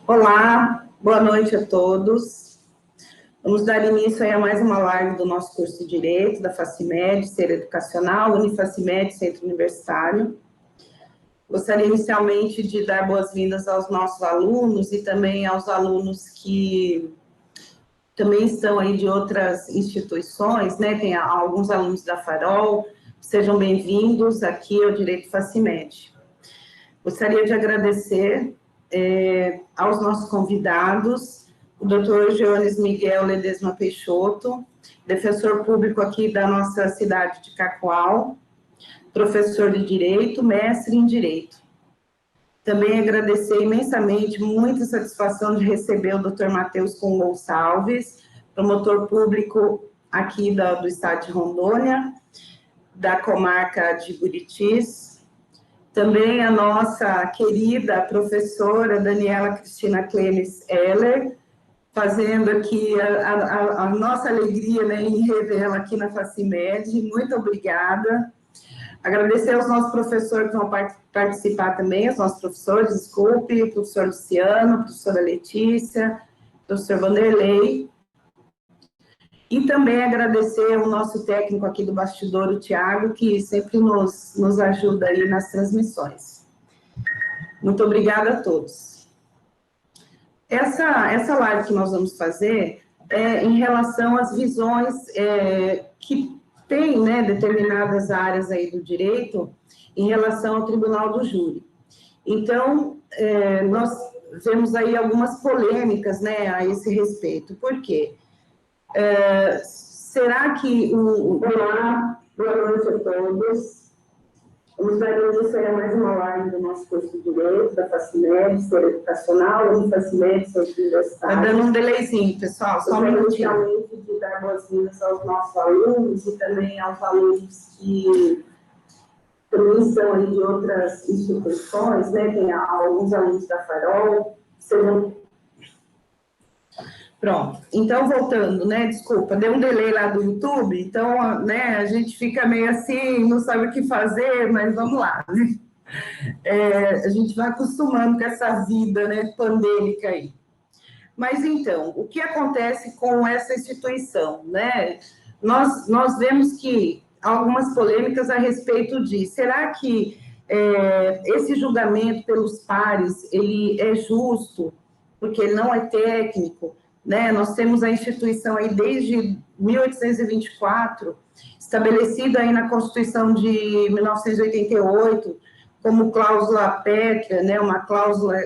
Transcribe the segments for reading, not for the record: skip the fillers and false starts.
Olá, boa noite a todos. Vamos dar início aí a mais uma live do nosso curso de Direito, da Facimed, Ser Educacional, Unifacimed, Centro Universitário. Gostaria inicialmente de dar boas-vindas aos nossos alunos e também aos alunos que também estão aí de outras instituições, né? Tem alguns alunos da Farol, sejam bem-vindos aqui ao Direito Facimed. Gostaria de agradecer aos nossos convidados, o doutor Jones Miguel Ledesma Peixoto, defensor público aqui da nossa cidade de Cacoal, professor de Direito, mestre em Direito. Também agradecer imensamente, muita satisfação de receber o doutor Matheus Kuhn Gonçalves, promotor público aqui do estado de Rondônia, da comarca de Buritis. Também a nossa querida professora Daniela Cristina Clemes Heller, fazendo aqui a nossa alegria, né, em revê-la aqui na Facimed. Muito obrigada. Agradecer aos nossos professores que vão participar também, os nossos professores, desculpe, o professor Luciano, a professora Letícia, o professor Vanderlei. E também agradecer o nosso técnico aqui do bastidor, o Tiago, que sempre nos ajuda aí nas transmissões. Muito obrigada a todos. Essa live que nós vamos fazer é em relação às visões que tem, né, determinadas áreas aí do direito em relação ao Tribunal do Júri. Então, nós vemos aí algumas polêmicas, né, a esse respeito. Por quê? Será que Olá, boa noite a todos. Vamos dar início a mais uma live do nosso curso de Direito, da Facimed, Ser Educacional, Unifacimed, Centro Universitário. Está dando um delayzinho, pessoal, só um minutinho. Inicialmente, de dar boas-vindas aos nossos alunos e também aos alunos que também são aí de outras instituições, né? Tem alguns alunos da Farol, serão... Pronto, então voltando, né, desculpa, deu um delay lá do YouTube, então, né, a gente fica meio assim, não sabe o que fazer, mas vamos lá, né? A gente vai acostumando com essa vida, né, pandêmica aí. Mas então, o que acontece com essa instituição, né? Nós vemos que algumas polêmicas a respeito de, será que esse julgamento pelos pares, ele é justo, porque ele não é técnico, né? Nós temos a instituição aí desde 1824, estabelecida aí na Constituição de 1988, como cláusula pétrea, né? Uma cláusula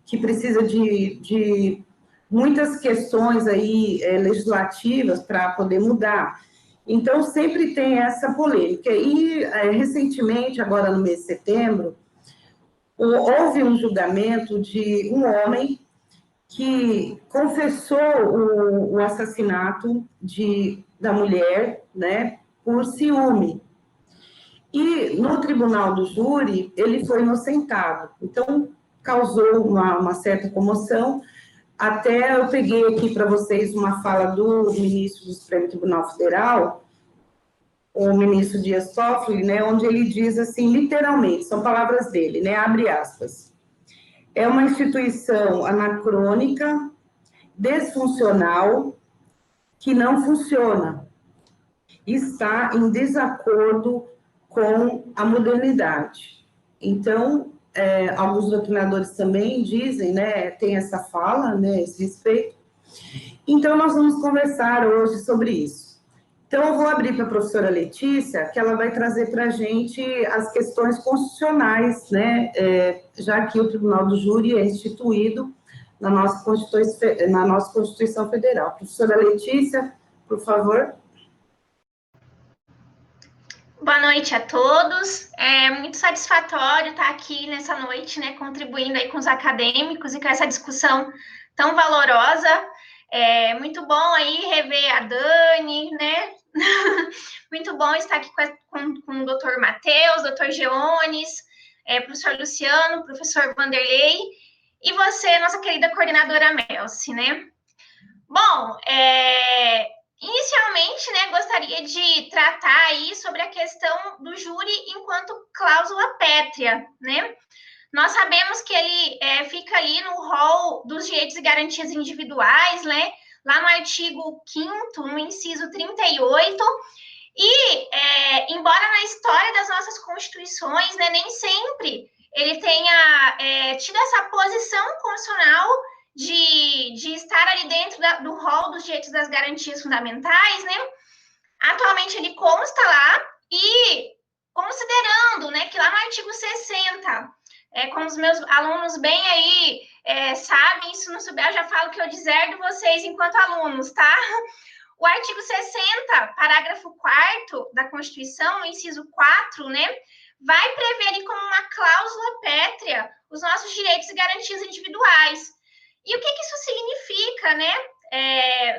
que precisa de muitas questões aí legislativas para poder mudar. Então, sempre tem essa polêmica. E, recentemente, agora no mês de setembro, houve um julgamento de um homem que confessou o assassinato da mulher, né, por ciúme. E no Tribunal do Júri, ele foi inocentado. Então, causou uma certa comoção. Até eu peguei aqui para vocês uma fala do ministro do Supremo Tribunal Federal, o ministro Dias Toffoli, né, onde ele diz assim, literalmente, são palavras dele, né, abre aspas. É uma instituição anacrônica, desfuncional, que não funciona, está em desacordo com a modernidade. Então, alguns doutrinadores também dizem, né, tem essa fala, né, esse respeito, Então, nós vamos conversar hoje sobre isso. Então, eu vou abrir para a professora Letícia, que ela vai trazer para a gente as questões constitucionais, né? Já que o Tribunal do Júri é instituído na nossa Constituição Federal. Professora Letícia, por favor. Boa noite a todos. É muito satisfatório estar aqui nessa noite, né, contribuindo aí com os acadêmicos e com essa discussão tão valorosa. É muito bom aí rever a Dani, né? Muito bom estar aqui com o doutor Matheus, doutor Geones, professor Luciano, professor Vanderlei e você, nossa querida coordenadora Melci, né? Bom, inicialmente, né, gostaria de tratar aí sobre a questão do júri enquanto cláusula pétrea, né? Nós sabemos que ele fica ali no rol dos direitos e garantias individuais, né? Lá no artigo 5º, no inciso 38, embora na história das nossas constituições, né, nem sempre ele tenha tido essa posição constitucional de estar ali dentro do rol dos direitos das garantias fundamentais, né? Atualmente ele consta lá e considerando, né, que lá no artigo 60, como os meus alunos bem aí sabem, se não souber, eu já falo que eu deserdo vocês enquanto alunos, tá? O artigo 60, parágrafo 4º da Constituição, no inciso 4, né, vai prever como uma cláusula pétrea os nossos direitos e garantias individuais. E o que isso significa, né?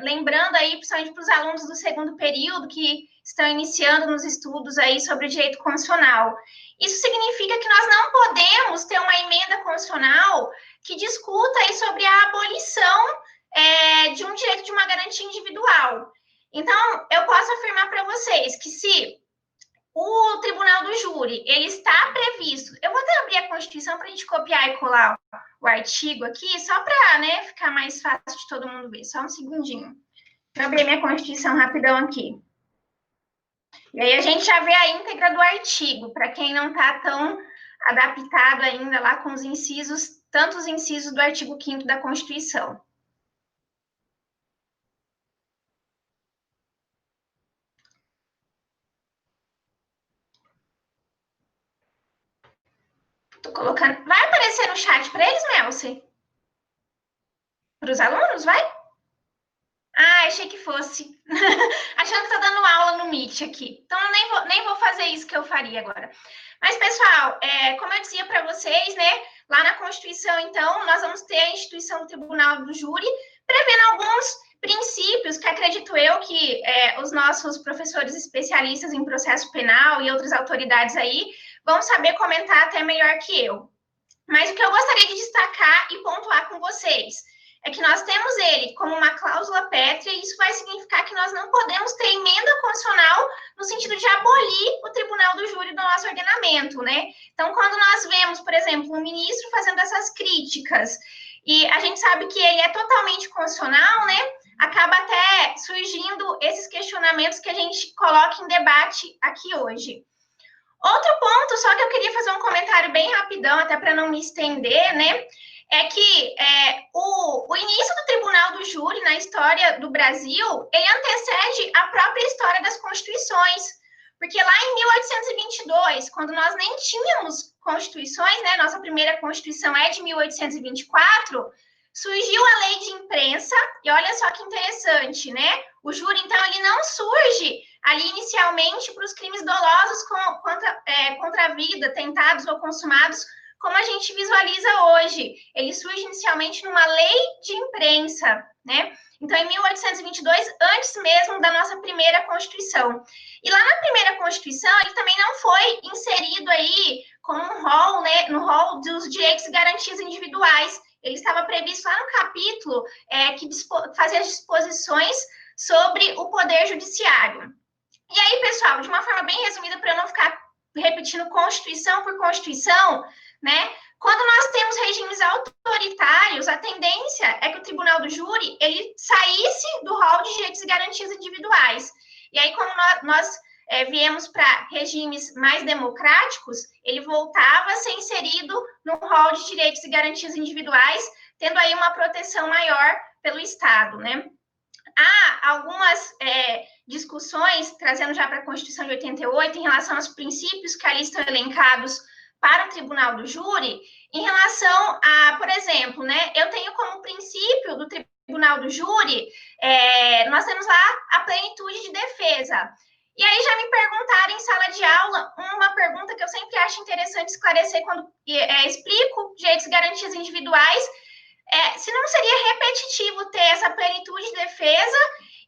Lembrando aí, principalmente para os alunos do segundo período que estão iniciando nos estudos aí sobre o direito constitucional. Isso significa que nós não podemos ter uma emenda constitucional que discuta aí sobre a abolição de um direito de uma garantia individual. Então, eu posso afirmar para vocês que se o Tribunal do Júri, ele está previsto. Eu vou até abrir a Constituição para a gente copiar e colar o artigo aqui, só para, né, ficar mais fácil de todo mundo ver. Só um segundinho. Deixa eu abrir minha Constituição rapidão aqui. E aí a gente já vê a íntegra do artigo, para quem não está tão adaptado ainda lá com os incisos, tantos incisos do artigo 5º da Constituição. Tô colocando. Vai aparecer no chat para eles, Melcy? Para os alunos, vai? Ah, achei que fosse. Achando que tá dando aula no Meet aqui. Então, eu nem vou fazer isso que eu faria agora. Mas, pessoal, como eu dizia para vocês, né? Lá na Constituição, então, nós vamos ter a instituição do Tribunal do Júri, prevendo alguns princípios que acredito eu que os nossos professores especialistas em processo penal e outras autoridades aí vão saber comentar até melhor que eu. Mas o que eu gostaria de destacar e pontuar com vocês é que nós temos ele como uma cláusula pétrea e isso vai significar que nós não podemos ter emenda constitucional no sentido de abolir o Tribunal do Júri do nosso ordenamento, né? Então, quando nós vemos, por exemplo, um ministro fazendo essas críticas e a gente sabe que ele é totalmente constitucional, né? Acaba até surgindo esses questionamentos que a gente coloca em debate aqui hoje. Outro ponto, só que eu queria fazer um comentário bem rapidão, até para não me estender, né? É que o início do Tribunal do Júri na história do Brasil, ele antecede a própria história das constituições. Porque lá em 1822, quando nós nem tínhamos constituições, né? Nossa primeira constituição é de 1824, surgiu a lei de imprensa, e olha só que interessante, né? O júri, então, ele não surge ali inicialmente para os crimes dolosos contra a vida, tentados ou consumados, como a gente visualiza hoje. Ele surge inicialmente numa lei de imprensa, né? Então, em 1822, antes mesmo da nossa primeira Constituição. E lá na primeira Constituição, ele também não foi inserido aí como um rol, né, no rol dos direitos e garantias individuais. Ele estava previsto lá no capítulo que fazia as disposições sobre o Poder Judiciário. E aí, pessoal, de uma forma bem resumida, para eu não ficar repetindo Constituição por Constituição, né? Quando nós temos regimes autoritários, a tendência é que o Tribunal do Júri ele saísse do rol de direitos e garantias individuais. E aí, como nós viemos para regimes mais democráticos, ele voltava a ser inserido no rol de direitos e garantias individuais, tendo aí uma proteção maior pelo Estado, né? Há algumas discussões, trazendo já para a Constituição de 88, em relação aos princípios que ali estão elencados para o Tribunal do Júri, em relação a, por exemplo, né, eu tenho como princípio do Tribunal do Júri, nós temos lá a plenitude de defesa. E aí já me perguntaram em sala de aula uma pergunta que eu sempre acho interessante esclarecer quando explico direitos e garantias individuais, se não seria repetitivo ter essa plenitude de defesa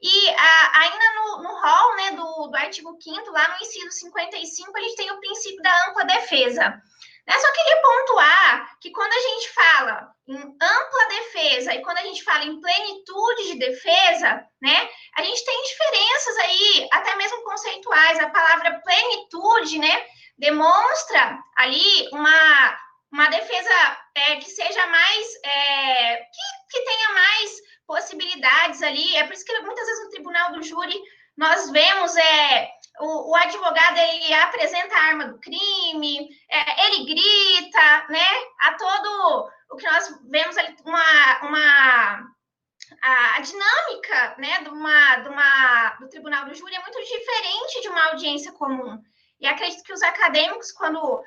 e ainda no rol, né, do artigo 5º, lá no inciso 55, a gente tem o princípio da ampla defesa. Né? Só queria pontuar que quando a gente fala em ampla defesa e quando a gente fala em plenitude de defesa, né, a gente tem diferenças aí, até mesmo conceituais. A palavra plenitude, né, demonstra ali uma defesa que seja mais, que tenha mais possibilidades ali. É por isso que muitas vezes no Tribunal do Júri nós vemos o advogado, ele apresenta a arma do crime, ele grita, né? A todo o que nós vemos ali, a dinâmica, né, do Tribunal do Júri é muito diferente de uma audiência comum. E acredito que os acadêmicos, quando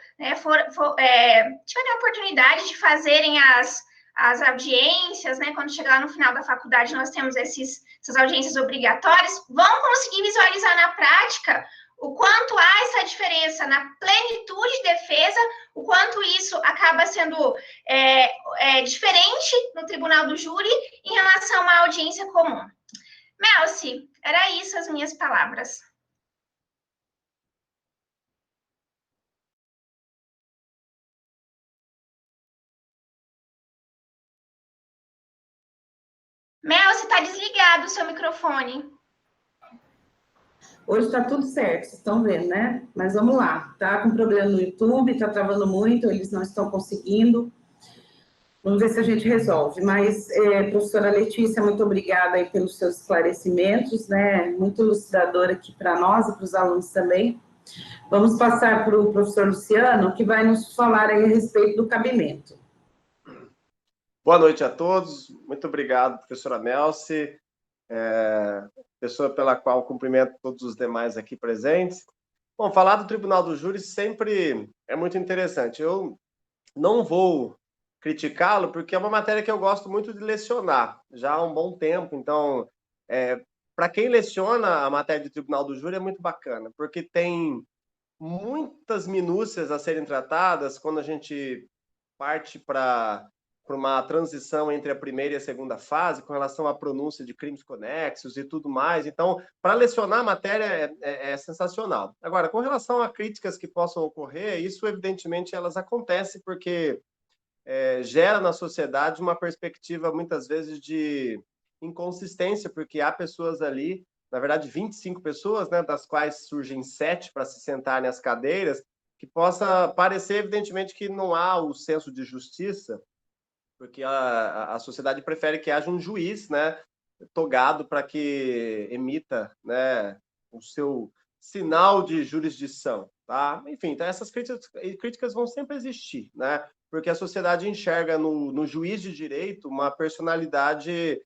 tiverem a oportunidade de fazerem as audiências, né, quando chegar lá no final da faculdade, nós temos essas audiências obrigatórias, vão conseguir visualizar na prática o quanto há essa diferença na plenitude de defesa, o quanto isso acaba sendo diferente no Tribunal do Júri em relação a uma audiência comum. Melci, era isso as minhas palavras. Melci, está desligado o seu microfone. Hoje está tudo certo, vocês estão vendo, né? Mas vamos lá. Tá com problema no YouTube, está travando muito, eles não estão conseguindo. Vamos ver se a gente resolve. Mas, professora Letícia, muito obrigada aí pelos seus esclarecimentos, né? Muito elucidador aqui para nós e para os alunos também. Vamos passar para o professor Luciano, que vai nos falar aí a respeito do cabimento. Boa noite a todos. Muito obrigado, professora Melci, pessoa pela qual cumprimento todos os demais aqui presentes. Bom, falar do Tribunal do Júri sempre é muito interessante. Eu não vou criticá-lo, porque é uma matéria que eu gosto muito de lecionar, já há um bom tempo. Então, para quem leciona a matéria de Tribunal do Júri, é muito bacana, porque tem muitas minúcias a serem tratadas quando a gente parte para uma transição entre a primeira e a segunda fase, com relação à pronúncia de crimes conexos e tudo mais. Então, para lecionar a matéria é sensacional. Agora, com relação a críticas que possam ocorrer, isso, evidentemente, elas acontecem porque gera na sociedade uma perspectiva, muitas vezes, de inconsistência, porque há pessoas ali, na verdade, 25 pessoas, né, das quais surgem 7 para se sentar nas cadeiras, que possa parecer, evidentemente, que não há o senso de justiça, porque a sociedade prefere que haja um juiz, né, togado para que emita, né, o seu sinal de jurisdição, tá? Enfim, então essas críticas vão sempre existir, né? Porque a sociedade enxerga no juiz de direito uma personalidade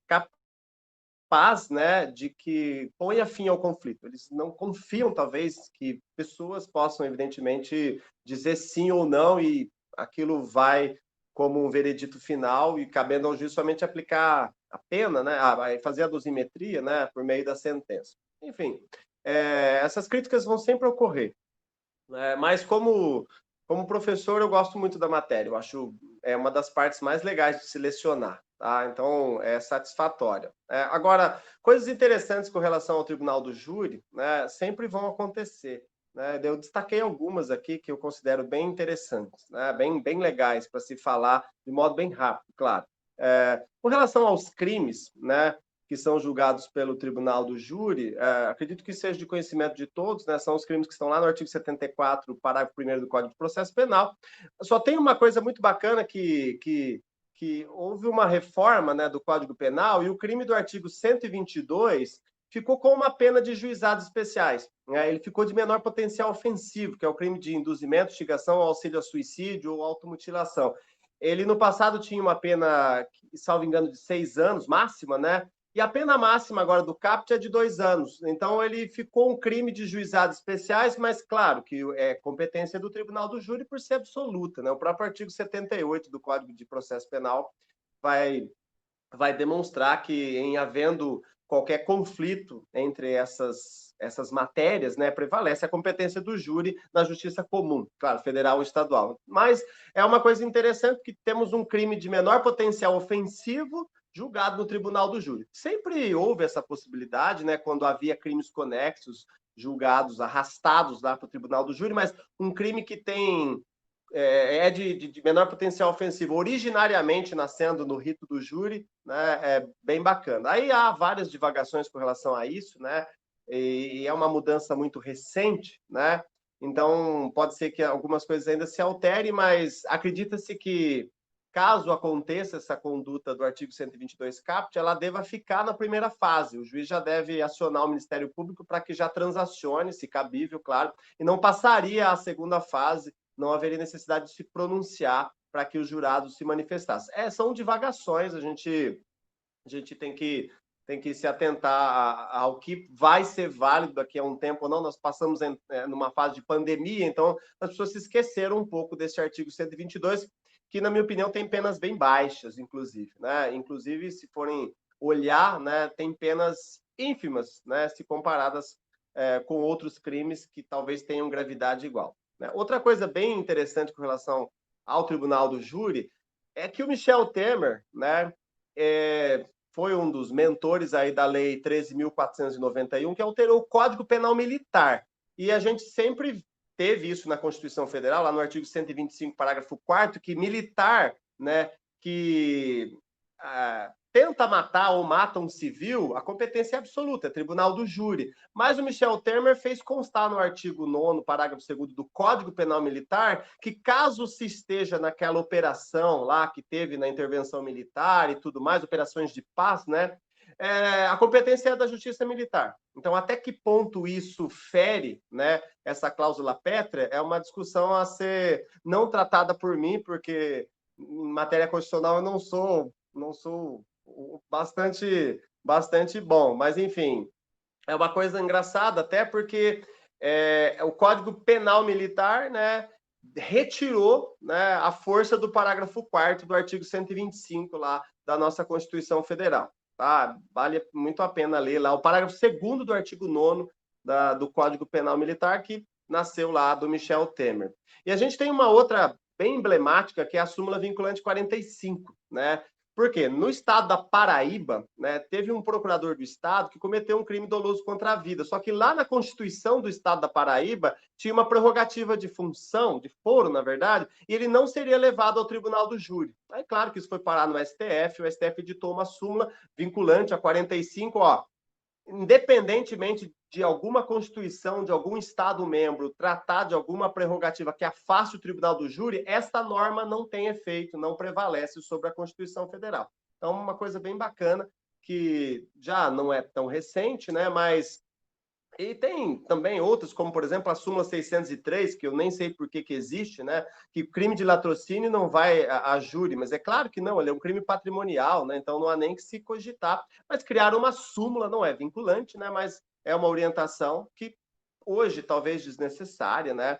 capaz, né, de que ponha fim ao conflito. Eles não confiam, talvez, que pessoas possam, evidentemente, dizer sim ou não e aquilo vai como um veredito final e cabendo ao juiz somente aplicar a pena, né, fazer a dosimetria, né, por meio da sentença. Enfim, essas críticas vão sempre ocorrer, né, mas como professor eu gosto muito da matéria, eu acho uma das partes mais legais de se lecionar, tá? Então é satisfatória. Agora, coisas interessantes com relação ao Tribunal do Júri, né, sempre vão acontecer. Eu destaquei algumas aqui que eu considero bem interessantes, né, bem legais para se falar de modo bem rápido, claro. Com relação aos crimes, né, que são julgados pelo Tribunal do Júri, acredito que seja de conhecimento de todos, né, são os crimes que estão lá no artigo 74, parágrafo 1º do Código de Processo Penal. Só tem uma coisa muito bacana que houve uma reforma, né, do Código Penal e o crime do artigo 122 ficou com uma pena de juizados especiais, né? Ele ficou de menor potencial ofensivo, que é o crime de induzimento, instigação, auxílio a suicídio ou automutilação. ele no passado tinha uma pena, salvo engano, de 6 anos, máxima, né? E a pena máxima agora do CAPT é de 2 anos. Então, ele ficou um crime de juizados especiais, mas claro que é competência do Tribunal do Júri por ser absoluta, né? O próprio artigo 78 do Código de Processo Penal vai demonstrar que, em havendo qualquer conflito entre essas matérias, né, prevalece a competência do júri na justiça comum, claro, federal ou estadual. Mas é uma coisa interessante que temos um crime de menor potencial ofensivo julgado no tribunal do júri. Sempre houve essa possibilidade, né, quando havia crimes conexos julgados, arrastados lá para o tribunal do júri, mas um crime que tem de menor potencial ofensivo, originariamente nascendo no rito do júri, né, é bem bacana. Aí há várias divagações com relação a isso, né, e é uma mudança muito recente, né, então pode ser que algumas coisas ainda se alterem, mas acredita-se que, caso aconteça essa conduta do artigo 122 CAPT, ela deva ficar na primeira fase. O juiz já deve acionar o Ministério Público para que já transacione, se cabível, claro, e não passaria à segunda fase, não haveria necessidade de se pronunciar para que os jurados se manifestassem. São divagações, a gente tem que se atentar ao que vai ser válido daqui a um tempo ou não. Nós passamos numa fase de pandemia, então as pessoas se esqueceram um pouco desse artigo 122, que, na minha opinião, tem penas bem baixas, inclusive, né? Inclusive, se forem olhar, né, tem penas ínfimas, né, se comparadas com outros crimes que talvez tenham gravidade igual. Né? Outra coisa bem interessante com relação ao Tribunal do Júri é que o Michel Temer, né, foi um dos mentores aí da Lei 13.491, que alterou o Código Penal Militar. E a gente sempre teve isso na Constituição Federal, lá no artigo 125, parágrafo 4º, que militar, né, que tenta matar ou mata um civil, a competência é absoluta, é tribunal do júri. Mas o Michel Temer fez constar no artigo 9º, parágrafo 2º do Código Penal Militar, que caso se esteja naquela operação lá que teve na intervenção militar e tudo mais, operações de paz, né, a competência é da Justiça Militar. Então, até que ponto isso fere, né, essa cláusula pétrea, é uma discussão a ser não tratada por mim, porque em matéria constitucional eu não sou bastante bom, mas enfim, é uma coisa engraçada até porque o Código Penal Militar, né, retirou, né, a força do parágrafo 4º do artigo 125 lá da nossa Constituição Federal. Tá? Vale muito a pena ler lá o parágrafo 2º do artigo 9º do Código Penal Militar, que nasceu lá do Michel Temer. E a gente tem uma outra bem emblemática, que é a súmula vinculante 45, né? Por quê? No estado da Paraíba, né, teve um procurador do estado que cometeu um crime doloso contra a vida. Só que lá na Constituição do estado da Paraíba tinha uma prerrogativa de função, de foro, na verdade, e ele não seria levado ao tribunal do júri. Aí, claro que isso foi parar no STF, o STF editou uma súmula vinculante a 45, ó, independentemente de alguma Constituição, de algum Estado-membro tratar de alguma prerrogativa que afaste o tribunal do júri, esta norma não tem efeito, não prevalece sobre a Constituição Federal. Então, uma coisa bem bacana, que já não é tão recente, né, mas... E tem também outros, como, por exemplo, a súmula 603, que eu nem sei por que existe, né? Que o crime de latrocínio não vai a júri, mas é claro que não, ele é um crime patrimonial, né? Então não há nem que se cogitar. Mas criaram uma súmula, não é vinculante, né? Mas é uma orientação que hoje talvez desnecessária, né?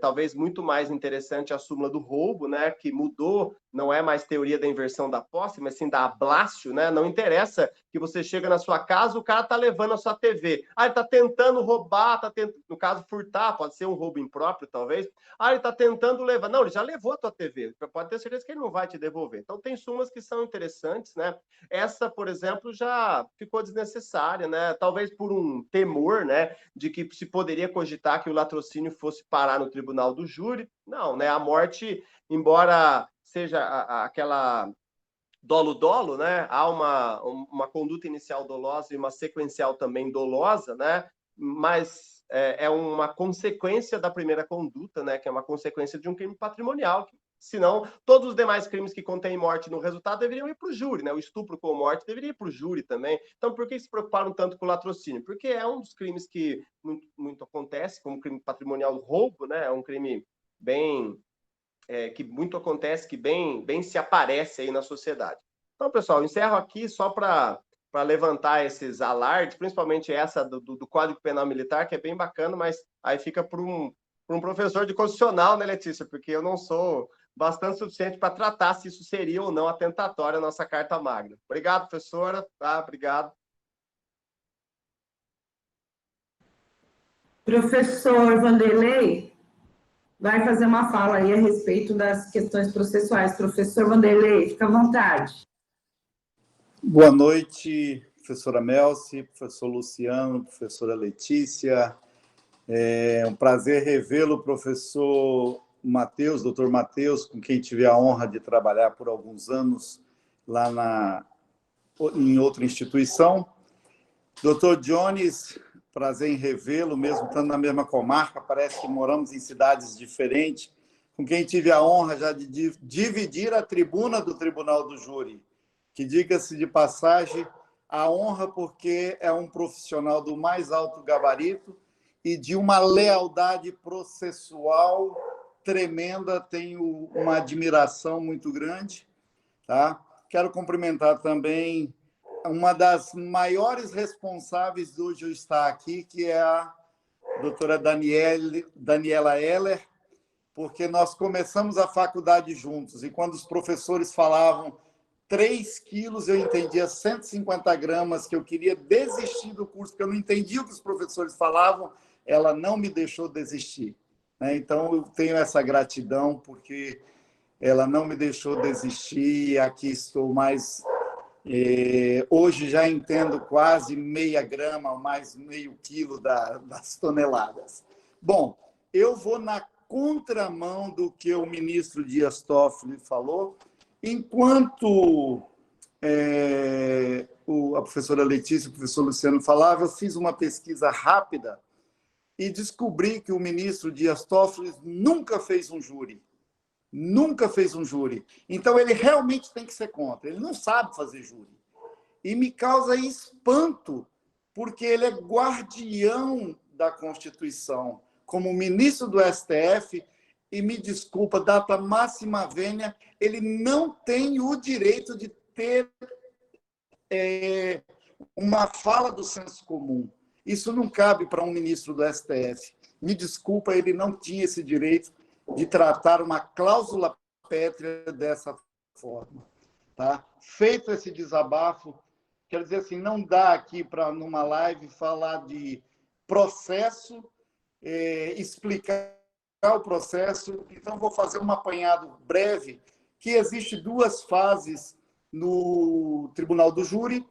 Talvez muito mais interessante a súmula do roubo, né, que mudou, não é mais teoria da inversão da posse, mas sim da ablácio, né? Não interessa que você chega na sua casa, o cara tá levando a sua TV. Ele tá tentando roubar, no caso furtar, pode ser um roubo impróprio, talvez. Ele tá tentando levar. Não, ele já levou a tua TV. Pode ter certeza que ele não vai te devolver. Então tem súmulas que são interessantes, né? Essa, por exemplo, já ficou desnecessária, né? Talvez por um temor, né, de que se poderia cogitar que o latrocínio fosse parar no tribunal do júri. Não, né? A morte, embora seja aquela dolo-dolo, né? Há uma conduta inicial dolosa e uma sequencial também dolosa, né? Mas é uma consequência da primeira conduta, né? Que é uma consequência de um crime patrimonial. Senão, todos os demais crimes que contêm morte no resultado deveriam ir para o júri, né? O estupro com morte deveria ir para o júri também. Então, por que se preocuparam tanto com o latrocínio? Porque é um dos crimes que muito acontece, como crime patrimonial, roubo, né? É um crime bem que muito acontece, que bem se aparece aí na sociedade. Então, pessoal, encerro aqui só para levantar esses alardes, principalmente essa do Código Penal Militar, que é bem bacana, mas aí fica para um professor de constitucional, né, Letícia? Porque eu não sou bastante suficiente para tratar se isso seria ou não atentatório à nossa Carta Magna. Obrigado, professora. Tá? Obrigado. Professor Vanderlei vai fazer uma fala aí a respeito das questões processuais. Professor Vanderlei, fica à vontade. Boa noite, professora Melci, professor Luciano, professora Letícia. É um prazer revê-lo, professor Matheus, doutor Matheus, com quem tive a honra de trabalhar por alguns anos lá em outra instituição. Doutor Jones, prazer em revê-lo, mesmo estando na mesma comarca, parece que moramos em cidades diferentes, com quem tive a honra já de dividir a tribuna do Tribunal do Júri, que, diga-se de passagem, a honra porque é um profissional do mais alto gabarito e de uma lealdade processual tremenda, tenho uma admiração muito grande. Tá? Quero cumprimentar também uma das maiores responsáveis de hoje eu estar aqui, que é a doutora Daniela Heller, porque nós começamos a faculdade juntos, e quando os professores falavam 3 quilos, eu entendia 150 gramas, que eu queria desistir do curso, porque eu não entendia o que os professores falavam, ela não me deixou desistir. Então, eu tenho essa gratidão, porque ela não me deixou desistir, e aqui estou mais... hoje já entendo quase meia grama, mais meio quilo das toneladas. Bom, eu vou na contramão do que o ministro Dias Toffoli falou. Enquanto a professora Letícia e o professor Luciano falavam, eu fiz uma pesquisa rápida e descobri que o ministro Dias Toffoli nunca fez um júri. Nunca fez um júri. Então, ele realmente tem que ser contra. Ele não sabe fazer júri. E me causa espanto, porque ele é guardião da Constituição. Como ministro do STF, e me desculpa, data máxima vênia, ele não tem o direito de ter uma fala do senso comum. Isso não cabe para um ministro do STF. Me desculpa, ele não tinha esse direito de tratar uma cláusula pétrea dessa forma. Tá? Feito esse desabafo, quer dizer assim, não dá aqui para, numa live, falar de processo, explicar o processo, então vou fazer um apanhado breve, que existe 2 fases no Tribunal do Júri,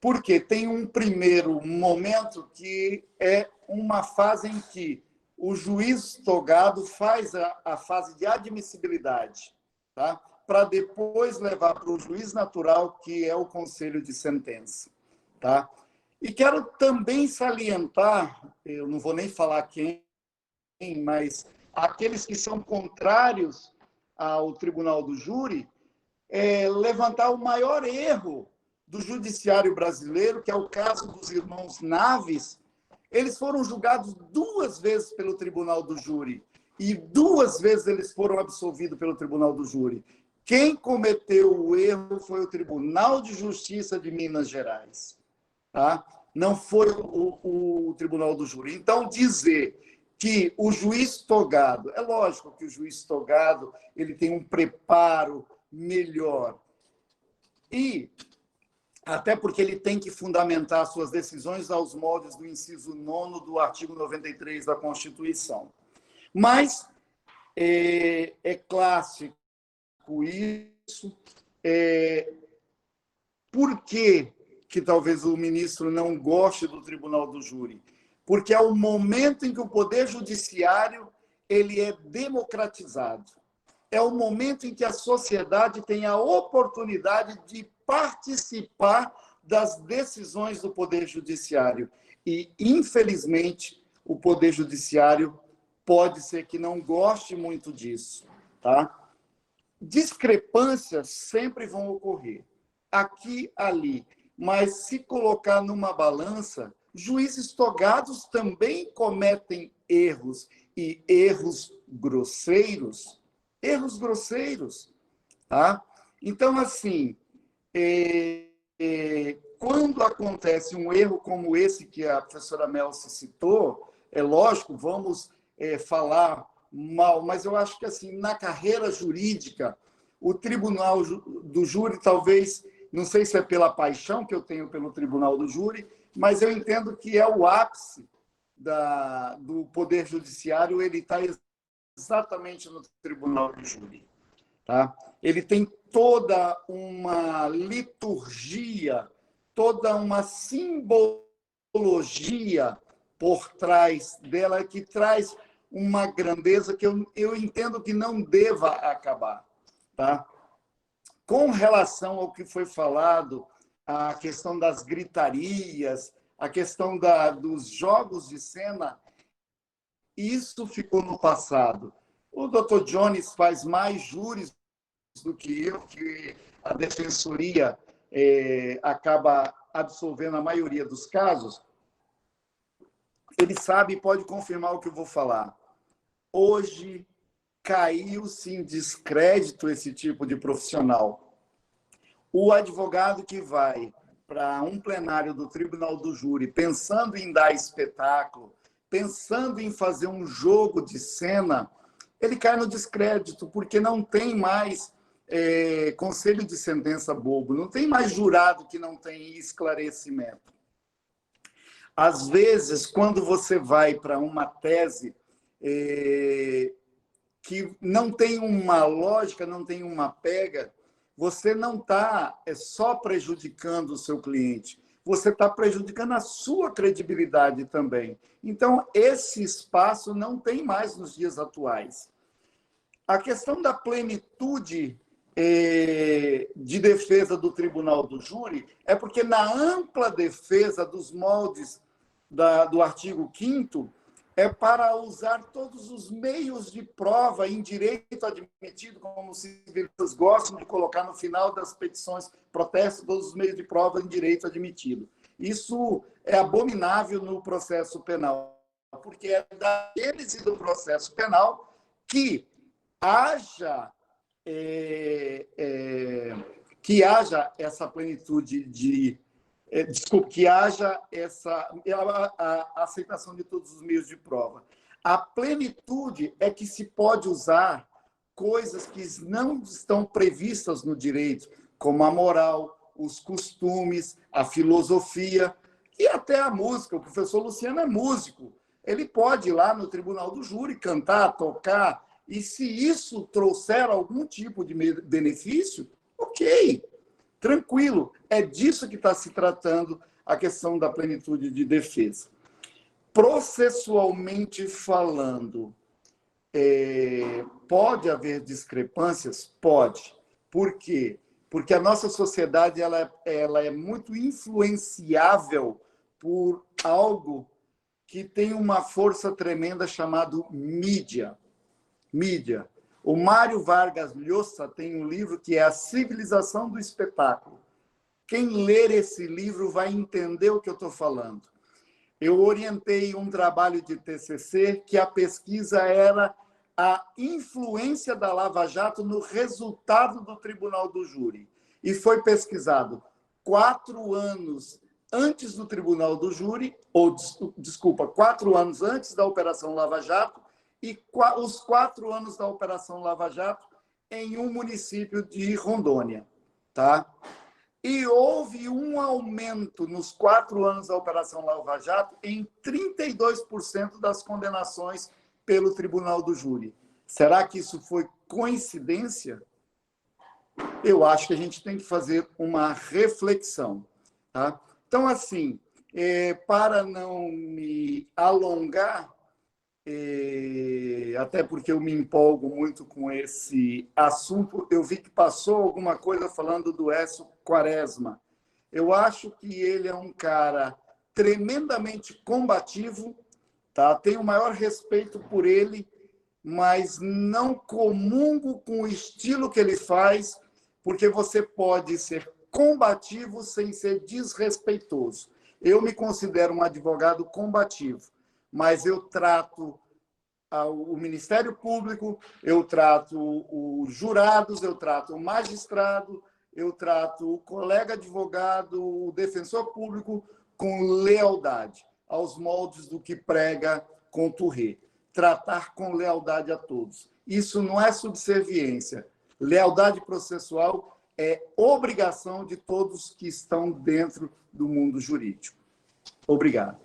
porque tem um primeiro momento que é uma fase em que o juiz togado faz a fase de admissibilidade, tá? Para depois levar para o juiz natural, que é o conselho de sentença. Tá? E quero também salientar, eu não vou nem falar quem, mas aqueles que são contrários ao Tribunal do Júri, levantar o maior erro do judiciário brasileiro, que é o caso dos irmãos Naves. Eles foram julgados 2 vezes pelo Tribunal do Júri, e 2 vezes eles foram absolvidos pelo Tribunal do Júri. Quem cometeu o erro foi o Tribunal de Justiça de Minas Gerais. Tá? Não foi o Tribunal do Júri. Então, dizer que o juiz togado, é lógico que o juiz togado ele tem um preparo melhor. E até porque ele tem que fundamentar suas decisões aos moldes do inciso 9º do artigo 93 da Constituição. Mas é clássico isso. Por que talvez o ministro não goste do Tribunal do Júri? Porque é o momento em que o Poder Judiciário ele é democratizado. É o momento em que a sociedade tem a oportunidade de participar das decisões do Poder Judiciário. E, infelizmente, o Poder Judiciário pode ser que não goste muito disso. Tá? Discrepâncias sempre vão ocorrer, aqui, ali. Mas, se colocar numa balança, juízes togados também cometem erros, e erros grosseiros, erros grosseiros. Tá? Então, assim, quando acontece um erro como esse que a professora Melcy citou, é lógico, vamos falar mal, mas eu acho que, assim, na carreira jurídica, o tribunal do júri, talvez, não sei se é pela paixão que eu tenho pelo tribunal do júri, mas eu entendo que é o ápice do poder judiciário, ele está exatamente no tribunal do júri. Tá? Ele tem toda uma liturgia, toda uma simbologia por trás dela, que traz uma grandeza que eu entendo que não deva acabar. Tá? Com relação ao que foi falado, a questão das gritarias, a questão dos jogos de cena, isso ficou no passado. O Dr. Jones faz mais júris do que eu, que a defensoria acaba absolvendo a maioria dos casos. Ele sabe e pode confirmar o que eu vou falar. Hoje, caiu-se em descrédito esse tipo de profissional. O advogado que vai para um plenário do Tribunal do Júri pensando em dar espetáculo, pensando em fazer um jogo de cena, ele cai no descrédito, porque não tem mais conselho de sentença bobo, não tem mais jurado que não tem esclarecimento. Às vezes, quando você vai para uma tese que não tem uma lógica, não tem uma pega, você não está só prejudicando o seu cliente, você está prejudicando a sua credibilidade também. Então, esse espaço não tem mais nos dias atuais. A questão da plenitude de defesa do tribunal do júri é porque, na ampla defesa dos moldes do artigo 5º, é para usar todos os meios de prova em direito admitido, como os civilistas gostam de colocar no final das petições, protesto, todos os meios de prova em direito admitido. Isso é abominável no processo penal, porque é da gênese do processo penal que haja essa plenitude de... Desculpe, que haja a aceitação de todos os meios de prova. A plenitude é que se pode usar coisas que não estão previstas no direito, como a moral, os costumes, a filosofia e até a música. O professor Luciano é músico. Ele pode ir lá no tribunal do júri cantar, tocar, e se isso trouxer algum tipo de benefício, ok. Tranquilo, é disso que está se tratando a questão da plenitude de defesa. Processualmente falando, pode haver discrepâncias? Pode. Por quê? Porque a nossa sociedade ela é muito influenciável por algo que tem uma força tremenda chamado mídia. Mídia. O Mário Vargas Llosa tem um livro que é A Civilização do Espetáculo. Quem ler esse livro vai entender o que eu estou falando. Eu orientei um trabalho de TCC que a pesquisa era a influência da Lava Jato no resultado do Tribunal do Júri. E foi pesquisado 4 anos antes do Tribunal do Júri, 4 anos antes da Operação Lava Jato, e os 4 anos da Operação Lava Jato em um município de Rondônia. Tá? E houve um aumento nos 4 anos da Operação Lava Jato em 32% das condenações pelo Tribunal do Júri. Será que isso foi coincidência? Eu acho que a gente tem que fazer uma reflexão. Tá? Então, assim, para não me alongar, até porque eu me empolgo muito com esse assunto, eu vi que passou alguma coisa falando do Écio Quaresma. Eu acho que ele é um cara tremendamente combativo, tá? Tenho o maior respeito por ele, mas não comungo com o estilo que ele faz, porque você pode ser combativo sem ser desrespeitoso. Eu me considero um advogado combativo, mas eu trato o Ministério Público, eu trato os jurados, eu trato o magistrado, eu trato o colega advogado, o defensor público com lealdade, aos moldes do que prega Conturré. Tratar com lealdade a todos. Isso não é subserviência. Lealdade processual é obrigação de todos que estão dentro do mundo jurídico. Obrigado.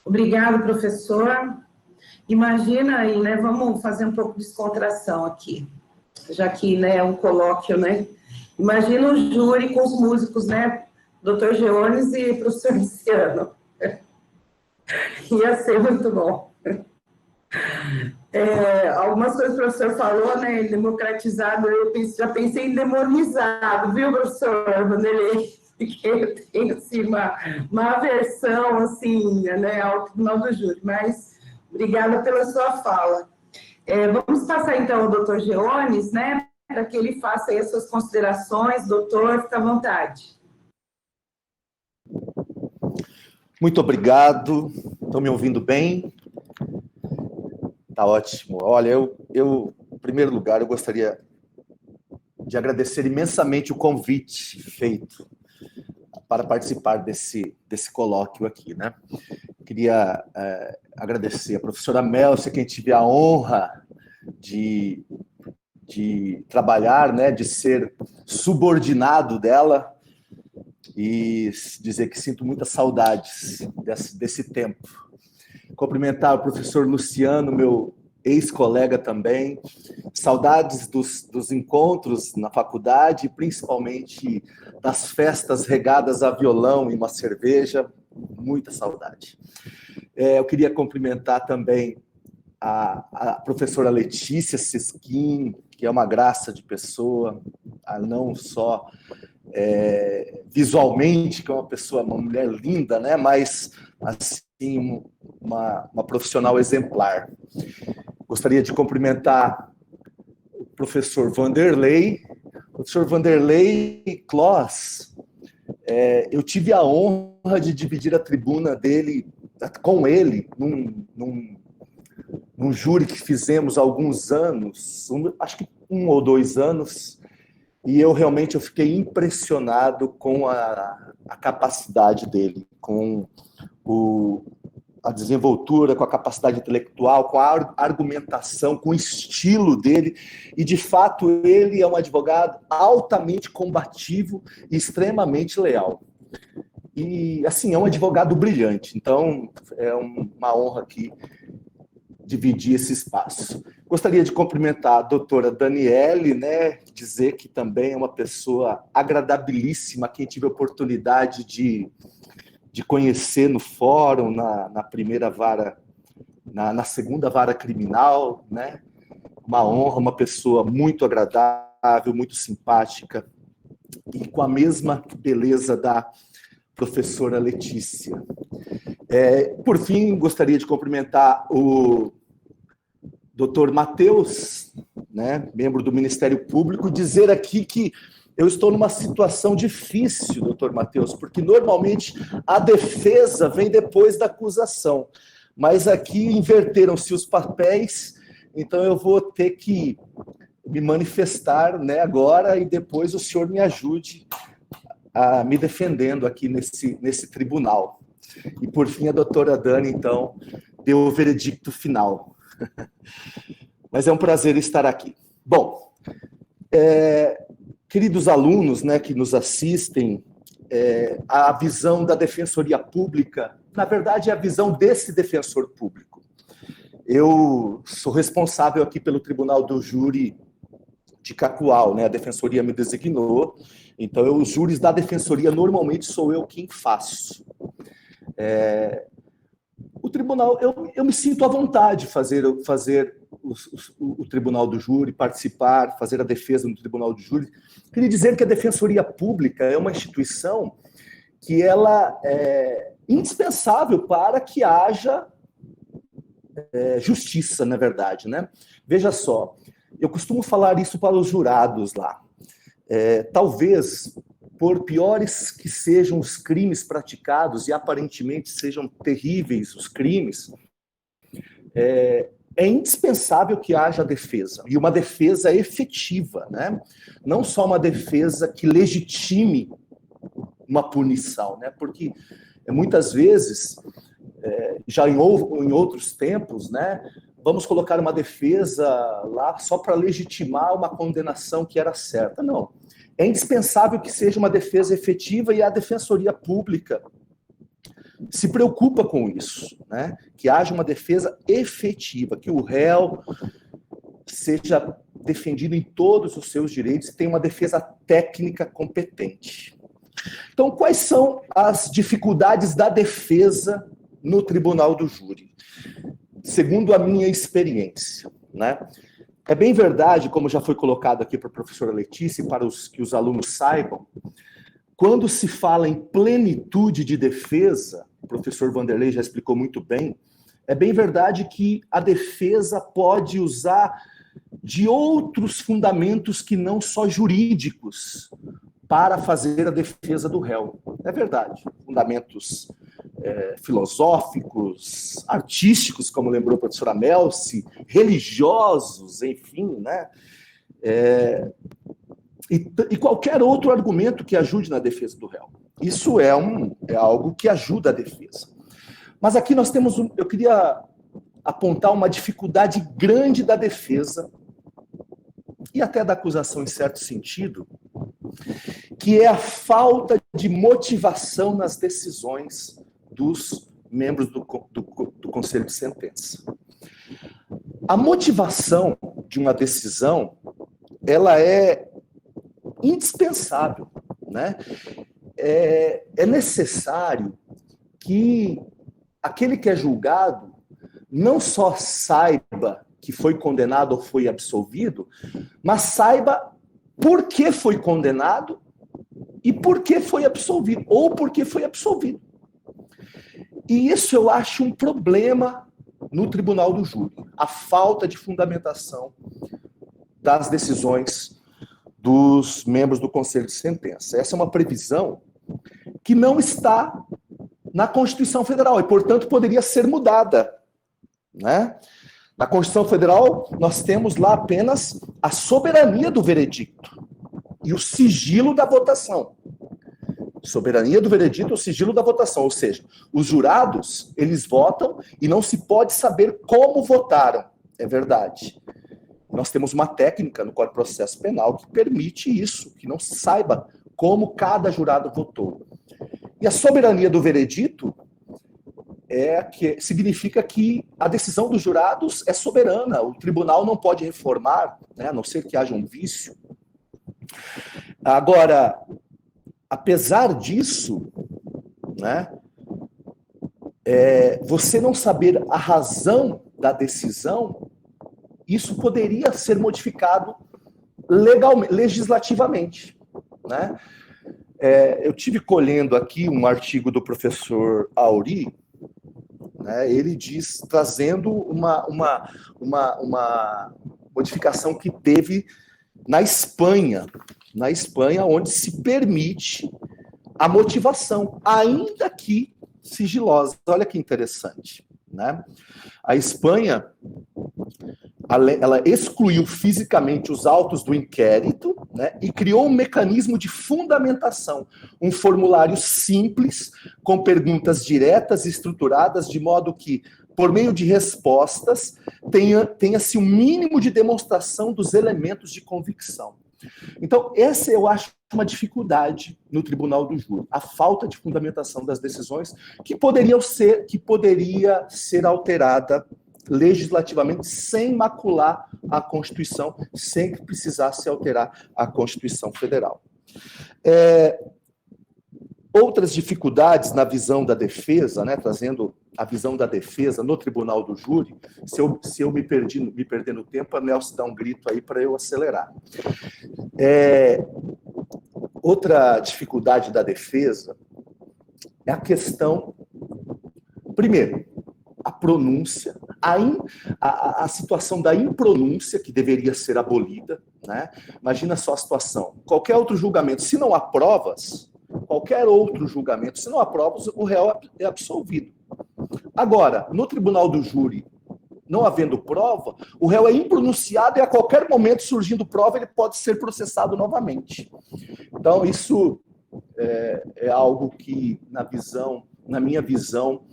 Obrigado, professor. Imagina aí, né? Vamos fazer um pouco de descontração aqui, já que, né, é um colóquio, né? Imagina o júri com os músicos, né? Dr. Geones e professor Luciano. Ia ser muito bom. Algumas coisas que o professor falou, né? Democratizado, já pensei em demonizado, viu, professor Vanderlei? Porque eu tenho assim, uma aversão assim, né, ao Tribunal do Júri, mas obrigada pela sua fala. Vamos passar então ao doutor Geones, né, para que ele faça aí as suas considerações. Doutor, fica à vontade. Muito obrigado. Estão me ouvindo bem? Tá ótimo. Olha, eu em primeiro lugar, eu gostaria de agradecer imensamente o convite feito para participar desse colóquio aqui, né? Queria agradecer a professora Melcia, quem tive a honra de trabalhar, né, de ser subordinado dela, e dizer que sinto muitas saudades desse tempo. Cumprimentar o professor Luciano, meu ex-colega também, saudades dos encontros na faculdade, principalmente das festas regadas a violão e uma cerveja, muita saudade. Eu queria cumprimentar também a professora Letícia Sesquim, que é uma graça de pessoa, não só visualmente, que é uma pessoa, uma mulher linda, né? Mas assim, uma profissional exemplar. Gostaria de cumprimentar o professor Vanderlei. Professor Vanderlei Kloss, eu tive a honra de dividir a tribuna dele, com ele, num júri que fizemos há alguns anos, acho que 1 ou 2 anos, e eu fiquei impressionado com a capacidade dele, com a desenvoltura, com a capacidade intelectual, com a argumentação, com o estilo dele, e de fato ele é um advogado altamente combativo e extremamente leal. E assim, é um advogado brilhante, então é uma honra aqui dividir esse espaço. Gostaria de cumprimentar a doutora Daniele, né, dizer que também é uma pessoa agradabilíssima, quem tive a oportunidade de conhecer no fórum, na primeira vara, na segunda vara criminal, né? Uma honra, uma pessoa muito agradável, muito simpática, e com a mesma beleza da professora Letícia. Por fim, gostaria de cumprimentar o doutor Matheus, né, membro do Ministério Público, dizer aqui que eu estou numa situação difícil, doutor Matheus, porque normalmente a defesa vem depois da acusação, mas aqui inverteram-se os papéis, então eu vou ter que me manifestar, né, agora, e depois o senhor me ajude a me defendendo aqui nesse tribunal. E, por fim, a doutora Dani, então, deu o veredicto final. Mas é um prazer estar aqui. Bom, queridos alunos, né, que nos assistem, a visão da Defensoria Pública, na verdade, é a visão desse defensor público. Eu sou responsável aqui pelo Tribunal do Júri de Cacoal, né? A Defensoria me designou, então os júris da Defensoria normalmente sou eu quem faço. O tribunal, eu me sinto à vontade de fazer o Tribunal do Júri, participar, fazer a defesa no Tribunal do Júri. Queria dizer que a Defensoria Pública é uma instituição que ela é indispensável para que haja justiça, na verdade, né? Veja só, eu costumo falar isso para os jurados lá. Talvez, por piores que sejam os crimes praticados, e aparentemente sejam terríveis os crimes, é indispensável que haja defesa, e uma defesa efetiva, né? Não só uma defesa que legitime uma punição, né? Porque muitas vezes, já em outros tempos, né, vamos colocar uma defesa lá só para legitimar uma condenação que era certa. Não. É indispensável que seja uma defesa efetiva, e a Defensoria Pública se preocupa com isso, né? Que haja uma defesa efetiva, que o réu seja defendido em todos os seus direitos e tenha uma defesa técnica competente. Então, quais são as dificuldades da defesa no tribunal do júri? Segundo a minha experiência, né? É bem verdade, como já foi colocado aqui para a professora Letícia, e para que os alunos saibam, quando se fala em plenitude de defesa, o professor Vanderlei já explicou muito bem, é bem verdade que a defesa pode usar de outros fundamentos que não só jurídicos para fazer a defesa do réu. É verdade. Fundamentos filosóficos, artísticos, como lembrou a professora Melci, religiosos, enfim, né? E qualquer outro argumento que ajude na defesa do réu. Isso é algo que ajuda a defesa. Mas aqui nós temos, eu queria apontar uma dificuldade grande da defesa, e até da acusação em certo sentido, que é a falta de motivação nas decisões dos membros do Conselho de Sentença. A motivação de uma decisão, ela é indispensável, né? É necessário que aquele que é julgado não só saiba que foi condenado ou foi absolvido, mas saiba por que foi condenado e por que foi absolvido, ou por que foi absolvido. E isso eu acho um problema no tribunal do júri, a falta de fundamentação das decisões dos membros do Conselho de Sentença. Essa é uma previsão que não está na Constituição Federal e, portanto, poderia ser mudada, né? Na Constituição Federal, nós temos lá apenas a soberania do veredicto e o sigilo da votação. Soberania do veredicto e o sigilo da votação, ou seja, os jurados, eles votam e não se pode saber como votaram. É verdade. Nós temos uma técnica no Código de Processo Penal que permite isso, que não se saiba como cada jurado votou. E a soberania do veredito significa que a decisão dos jurados é soberana, o tribunal não pode reformar, né, a não ser que haja um vício. Agora, apesar disso, né, você não saber a razão da decisão, isso poderia ser modificado legislativamente, né? Eu tive colhendo aqui um artigo do professor Auri, né, ele diz, trazendo uma modificação que teve na Espanha, onde se permite a motivação, ainda que sigilosa. Olha que interessante, né? A Espanha, ela excluiu fisicamente os autos do inquérito, né, e criou um mecanismo de fundamentação, um formulário simples, com perguntas diretas e estruturadas, de modo que, por meio de respostas, tenha-se um mínimo de demonstração dos elementos de convicção. Então, essa eu acho uma dificuldade no tribunal do júri, a falta de fundamentação das decisões, que poderia ser alterada legislativamente sem macular a Constituição, sem que precisasse alterar a Constituição Federal. Outras dificuldades na visão da defesa, né, trazendo a visão da defesa no tribunal do júri, se eu me perder no tempo, a Nelson dá um grito aí para eu acelerar. Outra dificuldade da defesa é a questão, primeiro, a pronúncia, a situação da impronúncia, que deveria ser abolida, né? Imagina só a situação. Qualquer outro julgamento, se não há provas, o réu é absolvido. Agora, no tribunal do júri, não havendo prova, o réu é impronunciado e a qualquer momento, surgindo prova, ele pode ser processado novamente. Então, isso é algo que, na minha visão,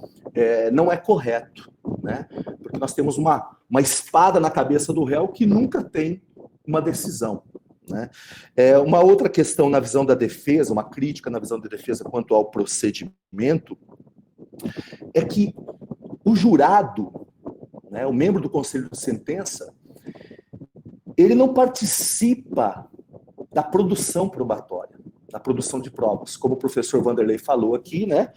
não é correto, né? Porque nós temos uma espada na cabeça do réu que nunca tem uma decisão, né? Uma outra questão na visão da defesa, uma crítica na visão da defesa quanto ao procedimento, é que o jurado, né, o membro do conselho de sentença, ele não participa da produção probatória, da produção de provas, como o professor Vanderlei falou aqui, né?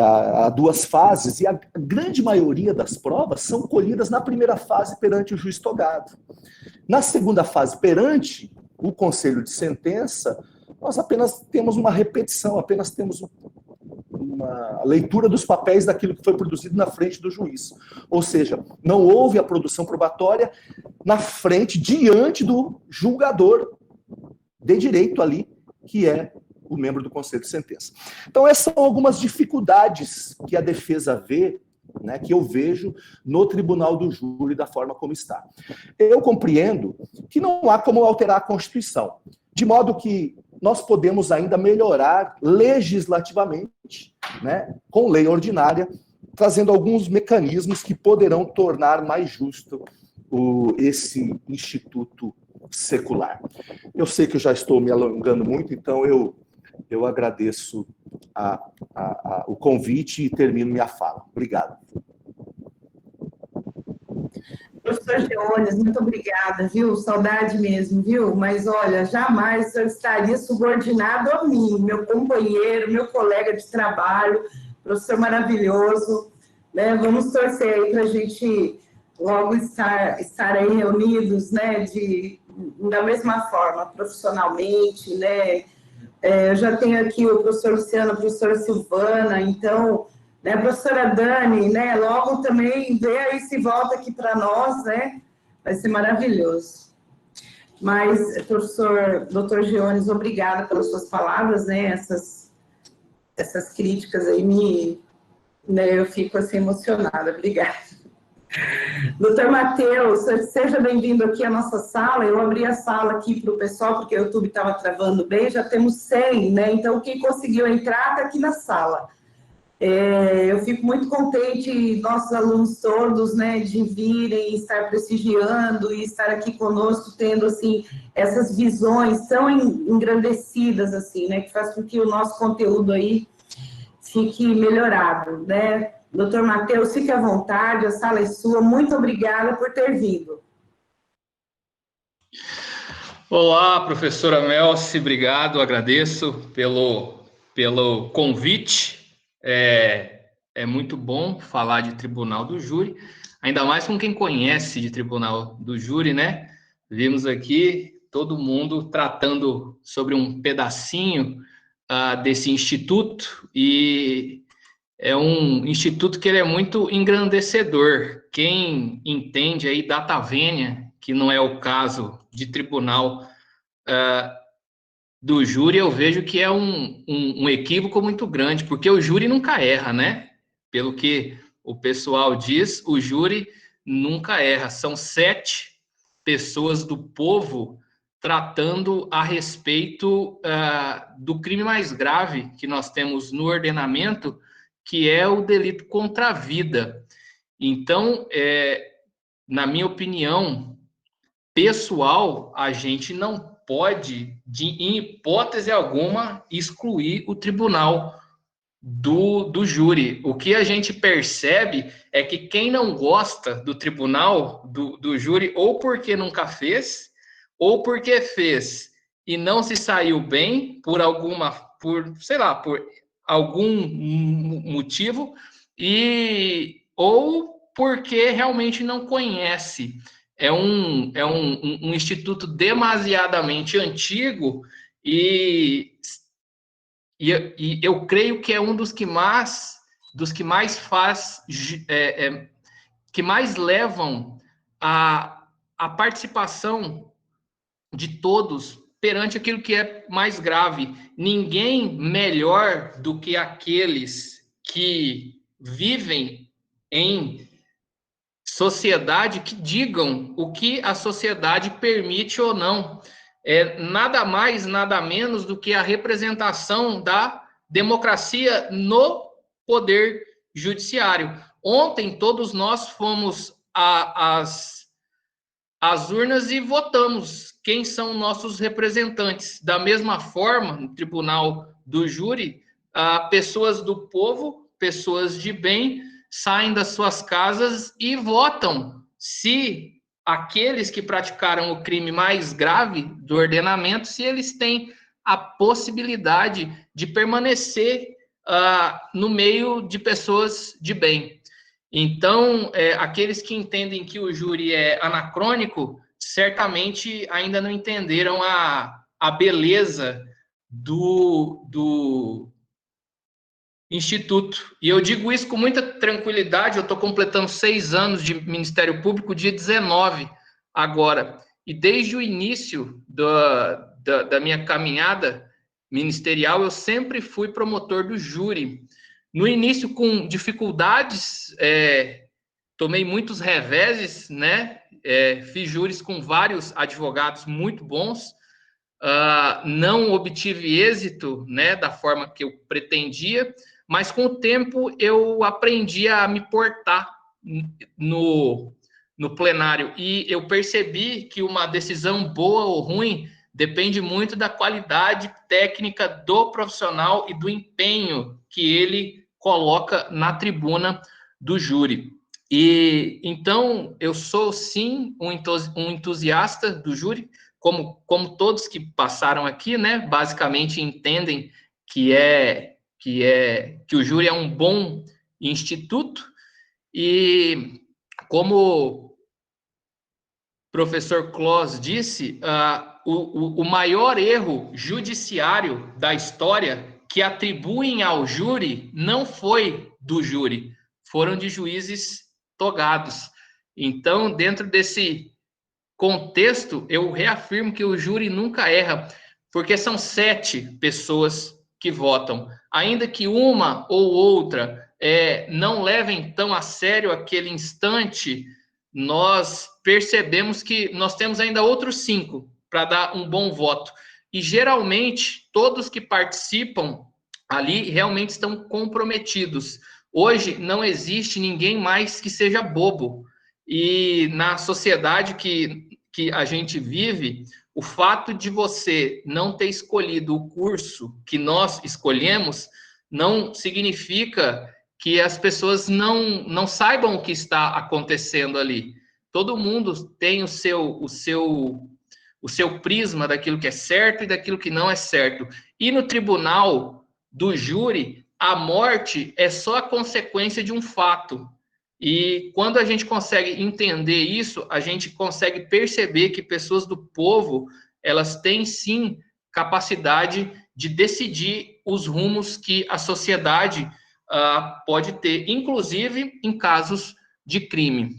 Há duas fases, e a grande maioria das provas são colhidas na primeira fase perante o juiz togado. Na segunda fase, perante o conselho de sentença, nós apenas temos uma repetição, apenas temos uma leitura dos papéis daquilo que foi produzido na frente do juiz. Ou seja, não houve a produção probatória na frente, diante do julgador de direito ali, que é o membro do conselho de sentença. Então, essas são algumas dificuldades que a defesa vê, né, que eu vejo no tribunal do júri da forma como está. Eu compreendo que não há como alterar a Constituição, de modo que nós podemos ainda melhorar legislativamente, né, com lei ordinária, trazendo alguns mecanismos que poderão tornar mais justo esse instituto secular. Eu sei que eu já estou me alongando muito, então eu agradeço o convite e termino minha fala. Obrigado. Professor Geones, muito obrigada, viu? Saudade mesmo, viu? Mas, olha, jamais eu estaria subordinado a mim, meu companheiro, meu colega de trabalho, professor maravilhoso, né? Vamos torcer aí para a gente logo estar aí reunidos, né? Da mesma forma, profissionalmente, né? Eu já tenho aqui o professor Luciano, a professora Silvana, então... né, a professora Dani, né, logo também vê aí se volta aqui para nós, né, vai ser maravilhoso. Mas, professor, doutor Geones, obrigada pelas suas palavras, né, essas críticas aí né, eu fico assim emocionada, obrigada. Doutor Matheus, seja bem-vindo aqui à nossa sala. Eu abri a sala aqui para o pessoal, porque o YouTube estava travando bem, já temos 100, né, então quem conseguiu entrar está aqui na sala. Eu fico muito contente, nossos alunos todos, né, de virem, estar prestigiando e estar aqui conosco, tendo, assim, essas visões tão engrandecidas, assim, né, que faz com que o nosso conteúdo aí fique melhorado, né. Doutor Matheus, fique à vontade, a sala é sua, muito obrigada por ter vindo. Olá, professora Melci, obrigado, agradeço pelo convite. É muito bom falar de Tribunal do Júri, ainda mais com quem conhece de Tribunal do Júri, né? Vimos aqui todo mundo tratando sobre um pedacinho desse instituto, e é um instituto que ele é muito engrandecedor. Quem entende aí data vênia, que não é o caso de Tribunal do Júri, eu vejo que é um equívoco muito grande, porque o júri nunca erra, né? Pelo que o pessoal diz, o júri nunca erra. São 7 pessoas do povo tratando a respeito do crime mais grave que nós temos no ordenamento, que é o delito contra a vida. Então, na minha opinião pessoal, a gente não pode, em hipótese alguma, excluir o tribunal do júri. O que a gente percebe é que quem não gosta do tribunal do júri, ou porque nunca fez, ou porque fez e não se saiu bem por algum motivo, ou porque realmente não conhece. É um instituto demasiadamente antigo e eu creio que é um dos que mais que mais levam a participação de todos perante aquilo que é mais grave. Ninguém melhor do que aqueles que vivem em sociedade que digam o que a sociedade permite ou não. É nada mais, nada menos do que a representação da democracia no poder judiciário. Ontem, todos nós fomos às urnas e votamos quem são nossos representantes. Da mesma forma, no tribunal do júri, pessoas do povo, pessoas de bem, saem das suas casas e votam se aqueles que praticaram o crime mais grave do ordenamento, se eles têm a possibilidade de permanecer no meio de pessoas de bem. Então, aqueles que entendem que o júri é anacrônico, certamente ainda não entenderam a beleza do Instituto. E eu digo isso com muita tranquilidade, eu estou completando 6 anos de Ministério Público, dia 19 agora. E desde o início da minha caminhada ministerial, eu sempre fui promotor do júri. No início, com dificuldades, tomei muitos reveses, né? Fiz júris com vários advogados muito bons, não obtive êxito, né, da forma que eu pretendia, mas com o tempo eu aprendi a me portar no plenário, e eu percebi que uma decisão boa ou ruim depende muito da qualidade técnica do profissional e do empenho que ele coloca na tribuna do júri. E então eu sou sim um entusiasta do júri, como todos que passaram aqui, né? Basicamente entendem que o júri é um bom instituto, e como o professor Clos disse, o maior erro judiciário da história que atribuem ao júri não foi do júri, foram de juízes togados. Então, dentro desse contexto, eu reafirmo que o júri nunca erra, porque são 7 pessoas que votam. Ainda que uma ou outra não levem tão a sério aquele instante, nós percebemos que nós temos ainda outros 5 para dar um bom voto. E, geralmente, todos que participam ali realmente estão comprometidos. Hoje, não existe ninguém mais que seja bobo. E na sociedade que a gente vive, o fato de você não ter escolhido o curso que nós escolhemos não significa que as pessoas não saibam o que está acontecendo ali. Todo mundo tem o seu prisma daquilo que é certo e daquilo que não é certo. E no tribunal do júri, a morte é só a consequência de um fato. E quando a gente consegue entender isso, a gente consegue perceber que pessoas do povo, elas têm sim capacidade de decidir os rumos que a sociedade pode ter, inclusive em casos de crime.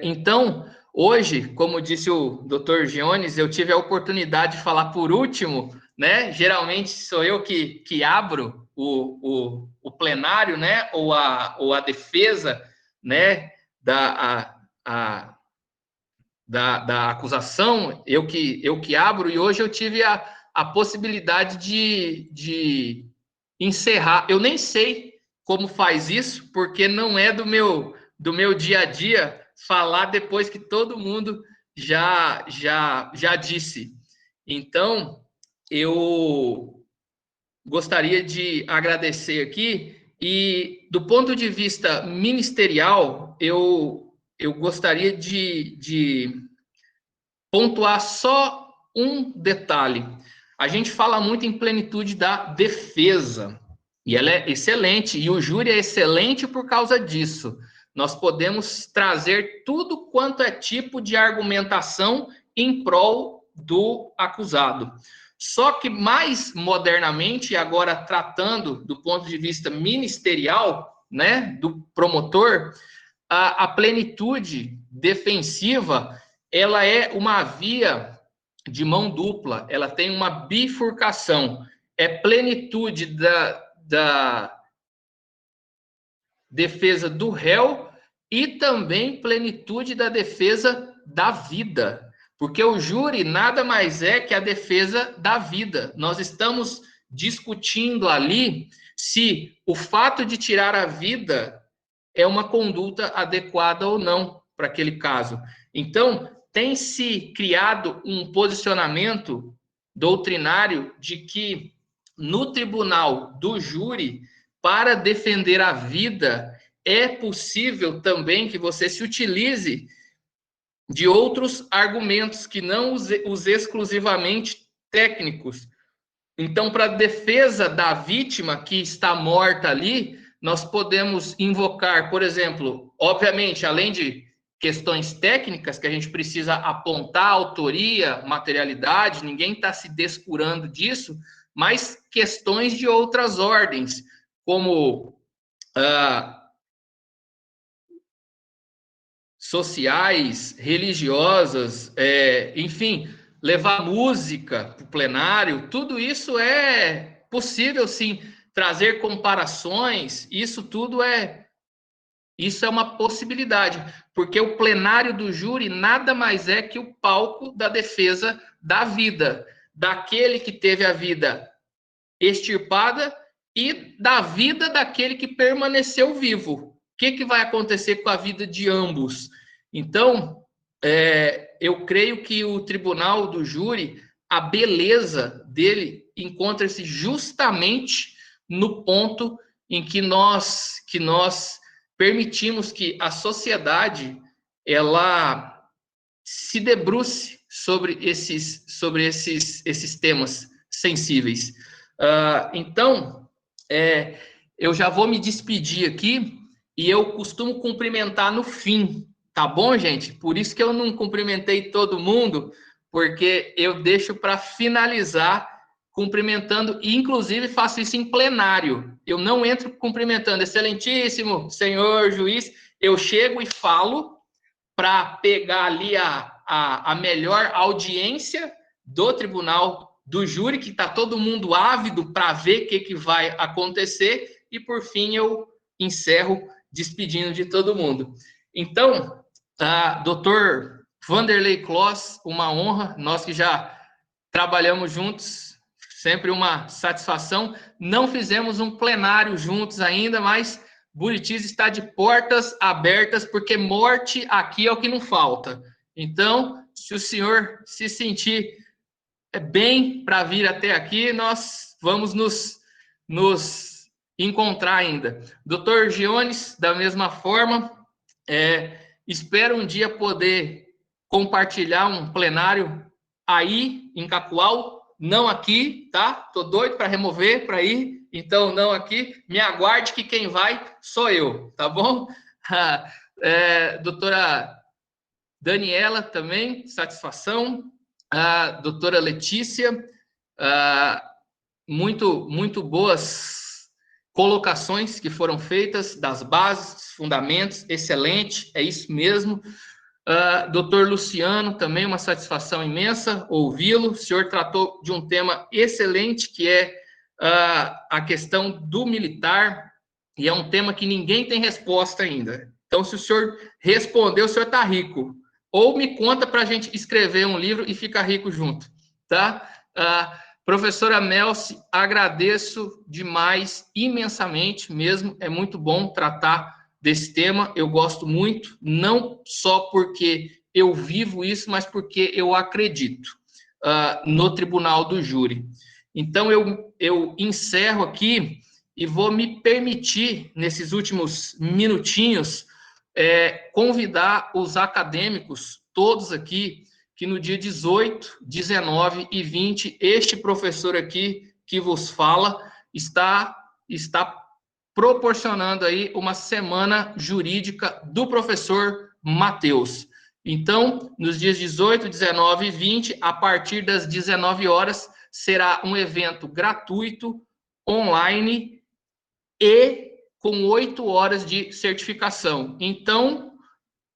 Então, hoje, como disse o Dr. Giones, eu tive a oportunidade de falar por último, né? Geralmente sou eu que abro o plenário, né? Ou a defesa, né, da acusação, eu que abro, e hoje eu tive a possibilidade de encerrar. Eu nem sei como faz isso, porque não é do meu dia a dia falar depois que todo mundo já disse. Então, eu gostaria de agradecer aqui. E, do ponto de vista ministerial, eu gostaria de pontuar só um detalhe. A gente fala muito em plenitude da defesa, e ela é excelente, e o júri é excelente por causa disso. Nós podemos trazer tudo quanto é tipo de argumentação em prol do acusado. Só que mais modernamente, agora tratando do ponto de vista ministerial, né, do promotor, a plenitude defensiva, ela é uma via de mão dupla, ela tem uma bifurcação. É plenitude da defesa do réu e também plenitude da defesa da vida, porque o júri nada mais é que a defesa da vida. Nós estamos discutindo ali se o fato de tirar a vida é uma conduta adequada ou não para aquele caso. Então, tem se criado um posicionamento doutrinário de que no tribunal do júri, para defender a vida, é possível também que você se utilize de outros argumentos que não os exclusivamente técnicos. Então, para a defesa da vítima que está morta ali, nós podemos invocar, por exemplo, obviamente, além de questões técnicas que a gente precisa apontar autoria, materialidade, ninguém está se descurando disso, mas questões de outras ordens, como sociais, religiosas, enfim, levar música para o plenário, tudo isso é possível, sim, trazer comparações, isso é uma possibilidade, porque o plenário do júri nada mais é que o palco da defesa da vida, daquele que teve a vida extirpada e da vida daquele que permaneceu vivo. O que vai acontecer com a vida de ambos? Então, eu creio que o tribunal do júri, a beleza dele encontra-se justamente no ponto em que nós permitimos que a sociedade ela se debruce sobre esses temas sensíveis. Então, eu já vou me despedir aqui e eu costumo cumprimentar no fim, tá bom, gente? Por isso que eu não cumprimentei todo mundo, porque eu deixo para finalizar cumprimentando, e inclusive faço isso em plenário. Eu não entro cumprimentando, excelentíssimo senhor juiz, eu chego e falo para pegar ali a melhor audiência do tribunal do júri, que está todo mundo ávido para ver o que vai acontecer, e por fim eu encerro despedindo de todo mundo. Então, doutor Vanderlei Kloss, uma honra, nós que já trabalhamos juntos, sempre uma satisfação. Não fizemos um plenário juntos ainda, mas Buritis está de portas abertas, porque morte aqui é o que não falta. Então, se o senhor se sentir bem para vir até aqui, nós vamos nos encontrar ainda. Doutor Giones, da mesma forma, espero um dia poder compartilhar um plenário aí em Cacoal, não aqui, tá? Tô doido para remover para ir, então não aqui. Me aguarde que quem vai sou eu, tá bom? Doutora Daniela também, satisfação. Doutora Letícia, muito boas colocações que foram feitas das bases, fundamentos, excelente, é isso mesmo. Doutor Luciano, também uma satisfação imensa ouvi-lo. O senhor tratou de um tema excelente, que é a questão do militar, e é um tema que ninguém tem resposta ainda. Então, se o senhor respondeu, o senhor está rico. Ou me conta para a gente escrever um livro e ficar rico junto, tá? Professora Melci, agradeço demais, imensamente mesmo, é muito bom tratar desse tema, eu gosto muito, não só porque eu vivo isso, mas porque eu acredito no tribunal do júri. Então, eu encerro aqui e vou me permitir, nesses últimos minutinhos, convidar os acadêmicos, todos aqui, que no dia 18, 19 e 20, este professor aqui que vos fala está proporcionando aí uma semana jurídica do professor Matheus. Então, nos dias 18, 19 e 20, a partir das 19 horas, será um evento gratuito, online e com 8 horas de certificação. Então,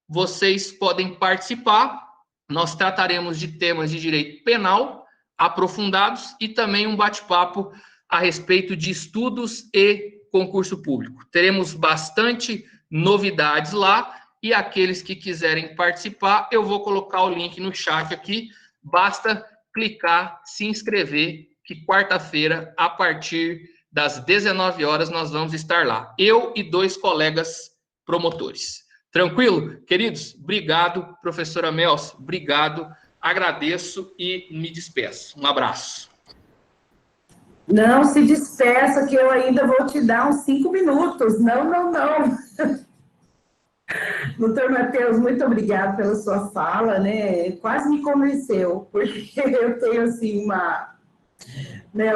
vocês podem participar. Nós trataremos de temas de direito penal aprofundados e também um bate-papo a respeito de estudos e concurso público. Teremos bastante novidades lá e aqueles que quiserem participar, eu vou colocar o link no chat aqui, basta clicar, se inscrever, que quarta-feira, a partir das 19 horas, nós vamos estar lá. Eu e 2 colegas promotores. Tranquilo? Queridos, obrigado. Professora Melce, obrigado. Agradeço e me despeço. Um abraço. Não se despeça, que eu ainda vou te dar uns 5 minutos. Não. Doutor Matheus, muito obrigado pela sua fala, né? Quase me convenceu, porque eu tenho, assim, né,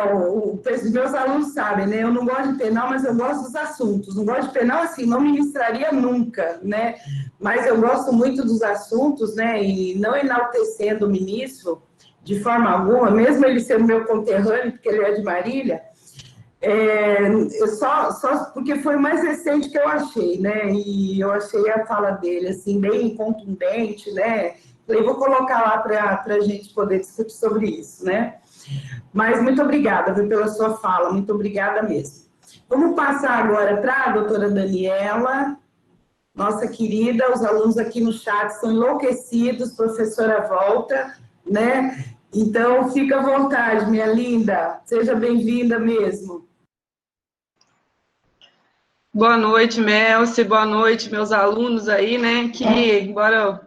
meus alunos sabem, né? Eu não gosto de penal, mas eu gosto dos assuntos. Não gosto de penal, assim, não ministraria nunca, né? Mas eu gosto muito dos assuntos, né? E não enaltecendo o ministro de forma alguma, mesmo ele sendo meu conterrâneo, porque ele é de Marília, só porque foi o mais recente que eu achei, né? E eu achei a fala dele, assim, bem contundente, né? Falei, vou colocar lá para a gente poder discutir sobre isso, né? Mas muito obrigada, viu, pela sua fala, muito obrigada mesmo. Vamos passar agora para a doutora Daniela, nossa querida, os alunos aqui no chat são enlouquecidos, professora volta, né? Então, fica à vontade, minha linda, seja bem-vinda mesmo. Boa noite, Melce, boa noite, meus alunos aí, né, que, embora eu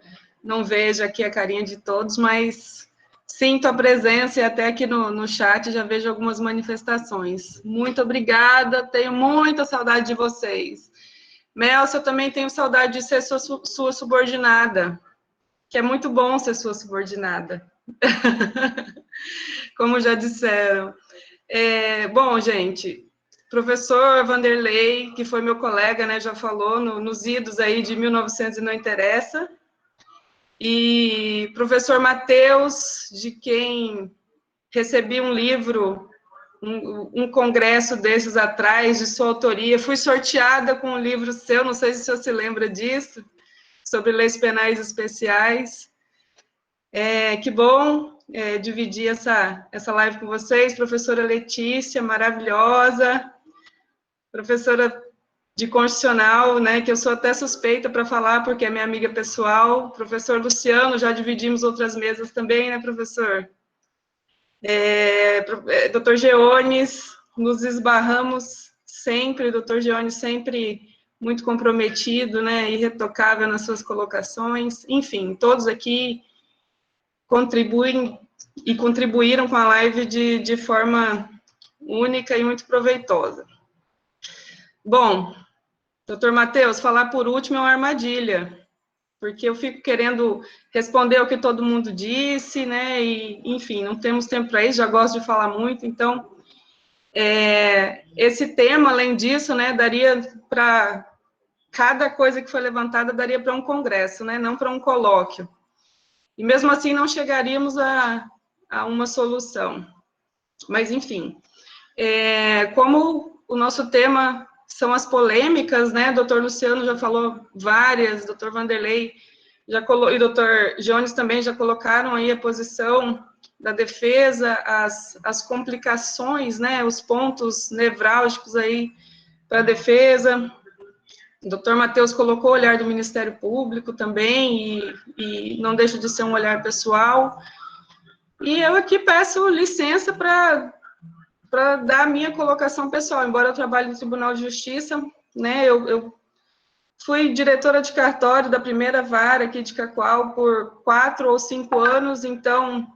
não veja aqui a carinha de todos, mas sinto a presença e até aqui no chat já vejo algumas manifestações. Muito obrigada, tenho muita saudade de vocês. Melce, eu também tenho saudade de ser sua subordinada, que é muito bom ser sua subordinada. Como já disseram. Bom, gente, professor Vanderlei, que foi meu colega, né, já falou nos idos aí de 1900 e não interessa, e professor Matheus, de quem recebi um livro, um congresso desses atrás, de sua autoria, fui sorteada com um livro seu, não sei se o senhor se lembra disso, sobre leis penais especiais. Que bom dividir essa live com vocês, professora Letícia, maravilhosa, professora de Constitucional, né, que eu sou até suspeita para falar, porque é minha amiga pessoal, professor Luciano, já dividimos outras mesas também, né, professor? Doutor Geones, nos esbarramos sempre, o doutor Geones sempre muito comprometido, né, irretocável nas suas colocações, enfim, todos aqui contribuem e contribuíram com a live de forma única e muito proveitosa. Bom, doutor Matheus, falar por último é uma armadilha, porque eu fico querendo responder o que todo mundo disse, né, e, enfim, não temos tempo para isso, já gosto de falar muito, então, esse tema, além disso, né, daria para, cada coisa que foi levantada, daria para um congresso, né, não para um colóquio. E mesmo assim não chegaríamos a uma solução. Mas, enfim, como o nosso tema são as polêmicas, né, doutor Luciano já falou várias, doutor Vanderlei e doutor Jones também já colocaram aí a posição da defesa, as complicações, né, os pontos nevrálgicos aí para a defesa. O doutor Matheus colocou o olhar do Ministério Público também, e não deixa de ser um olhar pessoal. E eu aqui peço licença para dar a minha colocação pessoal, embora eu trabalhe no Tribunal de Justiça, né, eu fui diretora de cartório da primeira vara aqui de Cacoal por 4 ou 5 anos, então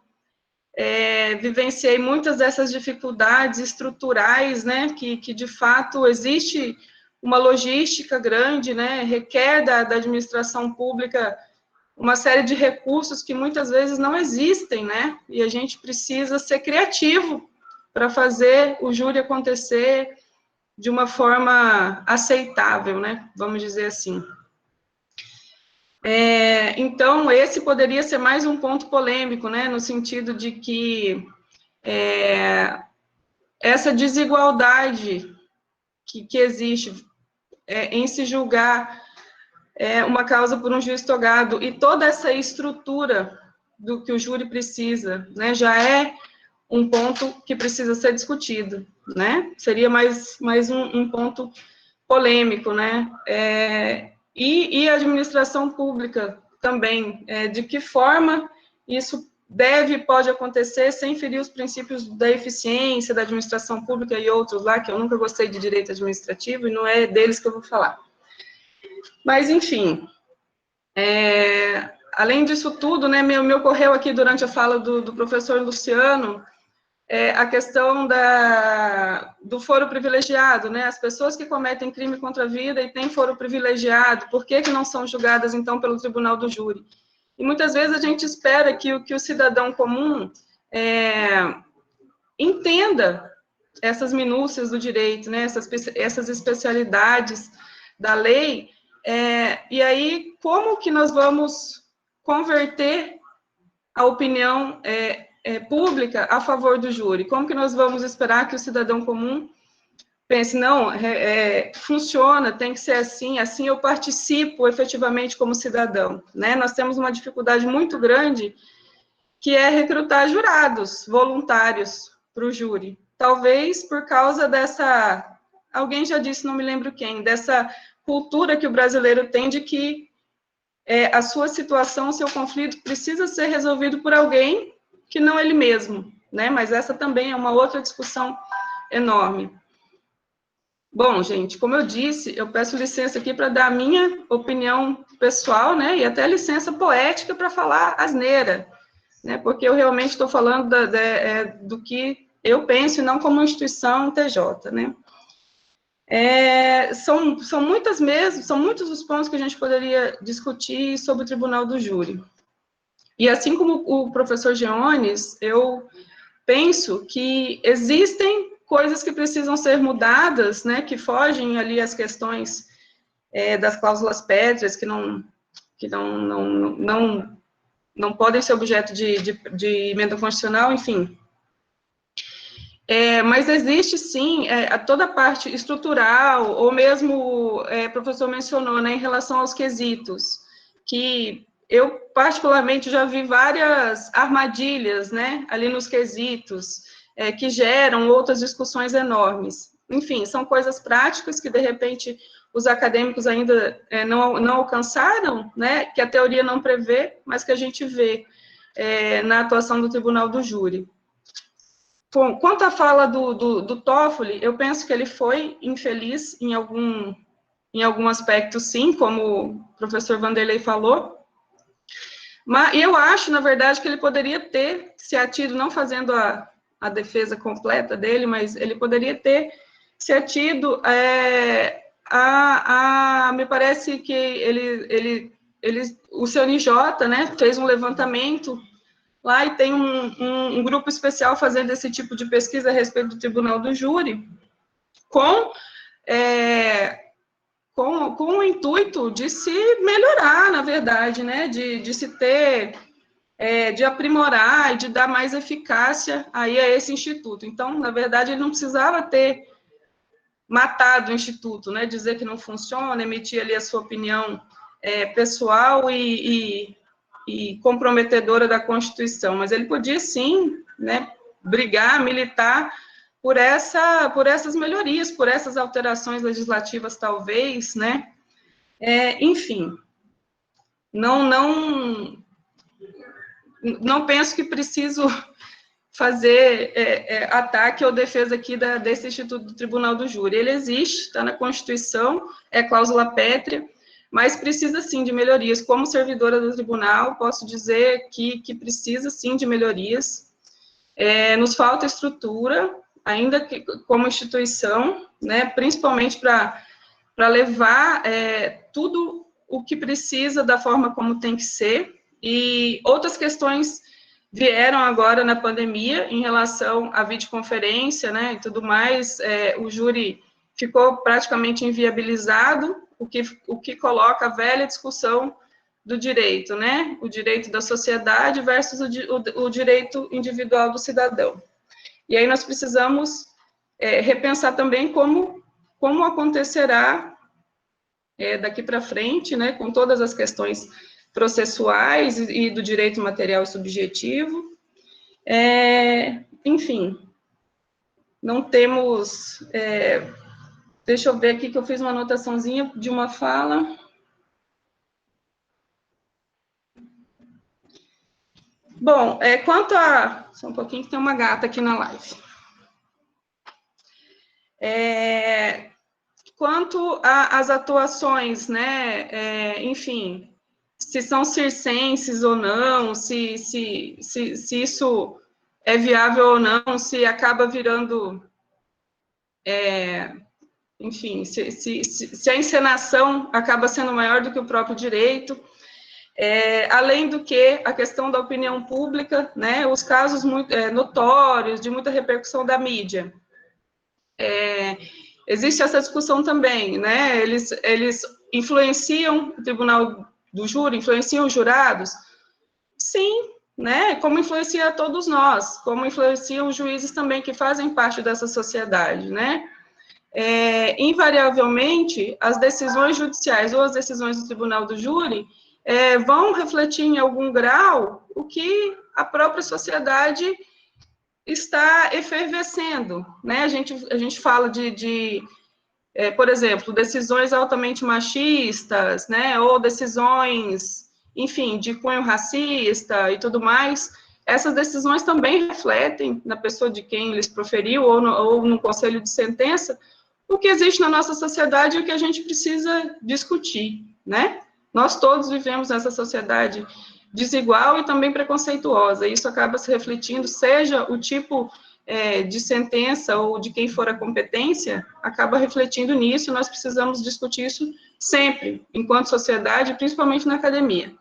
vivenciei muitas dessas dificuldades estruturais, né, que de fato existe uma logística grande, né, requer da administração pública uma série de recursos que muitas vezes não existem, né, e a gente precisa ser criativo para fazer o júri acontecer de uma forma aceitável, né, vamos dizer assim. Então, esse poderia ser mais um ponto polêmico, né, no sentido de que essa desigualdade que existe em se julgar uma causa por um juiz togado, e toda essa estrutura do que o júri precisa, né, já é um ponto que precisa ser discutido, né, seria mais um ponto polêmico, né, E a administração pública também, de que forma isso deve e pode acontecer sem ferir os princípios da eficiência da administração pública e outros lá, que eu nunca gostei de direito administrativo, e não é deles que eu vou falar. Mas, enfim, além disso tudo, né, me ocorreu aqui durante a fala do professor Luciano, a questão do foro privilegiado, né, as pessoas que cometem crime contra a vida e têm foro privilegiado, por que não são julgadas, então, pelo tribunal do júri? E muitas vezes a gente espera que o cidadão comum entenda essas minúcias do direito, né, essas especialidades da lei, e aí como que nós vamos converter a opinião pública a favor do júri? Como que nós vamos esperar que o cidadão comum pense, não, funciona, tem que ser assim, assim eu participo efetivamente como cidadão, né? Nós temos uma dificuldade muito grande, que é recrutar jurados voluntários para o júri. Talvez por causa dessa, alguém já disse, não me lembro quem, dessa cultura que o brasileiro tem de que a sua situação, o seu conflito precisa ser resolvido por alguém que não ele mesmo, né? Mas essa também é uma outra discussão enorme. Bom, gente, como eu disse, eu peço licença aqui para dar a minha opinião pessoal, né, e até licença poética para falar asneira, né, porque eu realmente estou falando do que eu penso e não como instituição TJ, né. São muitos os pontos que a gente poderia discutir sobre o Tribunal do Júri. E assim como o professor Geones, eu penso que existem coisas que precisam ser mudadas, né, que fogem ali as questões das cláusulas pétreas, que não podem ser objeto de emenda constitucional, enfim. Mas existe, sim, toda a parte estrutural, ou mesmo, o professor mencionou, né, em relação aos quesitos, que eu, particularmente, já vi várias armadilhas, né, ali nos quesitos, que geram outras discussões enormes. Enfim, são coisas práticas que, de repente, os acadêmicos ainda não alcançaram, né, que a teoria não prevê, mas que a gente vê na atuação do Tribunal do Júri. Bom, quanto à fala do Toffoli, eu penso que ele foi infeliz em algum aspecto, sim, como o professor Vanderlei falou, mas eu acho, na verdade, que ele poderia ter se atido, não fazendo a defesa completa dele, mas ele poderia ter se atido me parece que o CNJ, né, fez um levantamento lá e tem um grupo especial fazendo esse tipo de pesquisa a respeito do Tribunal do Júri, com o intuito de se melhorar, na verdade, né, de se ter, de aprimorar e de dar mais eficácia aí a esse instituto. Então, na verdade, ele não precisava ter matado o instituto, né, dizer que não funciona, emitir ali a sua opinião pessoal e comprometedora da Constituição, mas ele podia, sim, né, brigar, militar por essas melhorias, por essas alterações legislativas, talvez, né, enfim, não penso que preciso fazer ataque ou defesa aqui desse Instituto do Tribunal do Júri. Ele existe, está na Constituição, é cláusula pétrea, mas precisa, sim, de melhorias. Como servidora do tribunal, posso dizer que precisa, sim, de melhorias. Nos falta estrutura, ainda que como instituição, né, principalmente para levar tudo o que precisa da forma como tem que ser. E outras questões vieram agora na pandemia, em relação à videoconferência, né, e tudo mais, o júri ficou praticamente inviabilizado, o que coloca a velha discussão do direito, né, o direito da sociedade versus o direito individual do cidadão. E aí nós precisamos repensar também como acontecerá daqui para frente, né, com todas as questões processuais e do direito material e subjetivo. Enfim, não temos... deixa eu ver aqui que eu fiz uma anotaçãozinha de uma fala. Bom, quanto a... Só um pouquinho que tem uma gata aqui na live. Quanto às atuações, né, enfim, se são circenses ou não, se isso é viável ou não, se acaba virando, enfim, se a encenação acaba sendo maior do que o próprio direito, além do que a questão da opinião pública, né, os casos muito notórios, de muita repercussão da mídia. Existe essa discussão também, né? Eles influenciam o tribunal do júri, influenciam os jurados? Sim, né? Como influencia todos nós, como influenciam os juízes também que fazem parte dessa sociedade, né? Invariavelmente, as decisões judiciais ou as decisões do tribunal do júri vão refletir em algum grau o que a própria sociedade está efervescendo, né? A gente fala por exemplo, decisões altamente machistas, né? Ou decisões, enfim, de cunho racista e tudo mais. Essas decisões também refletem na pessoa de quem eles proferiu ou no conselho de sentença o que existe na nossa sociedade e o que a gente precisa discutir, né? Nós todos vivemos nessa sociedade desigual e também preconceituosa, e isso acaba se refletindo, seja o tipo de sentença ou de quem for a competência, acaba refletindo nisso, e nós precisamos discutir isso sempre, enquanto sociedade, principalmente na academia.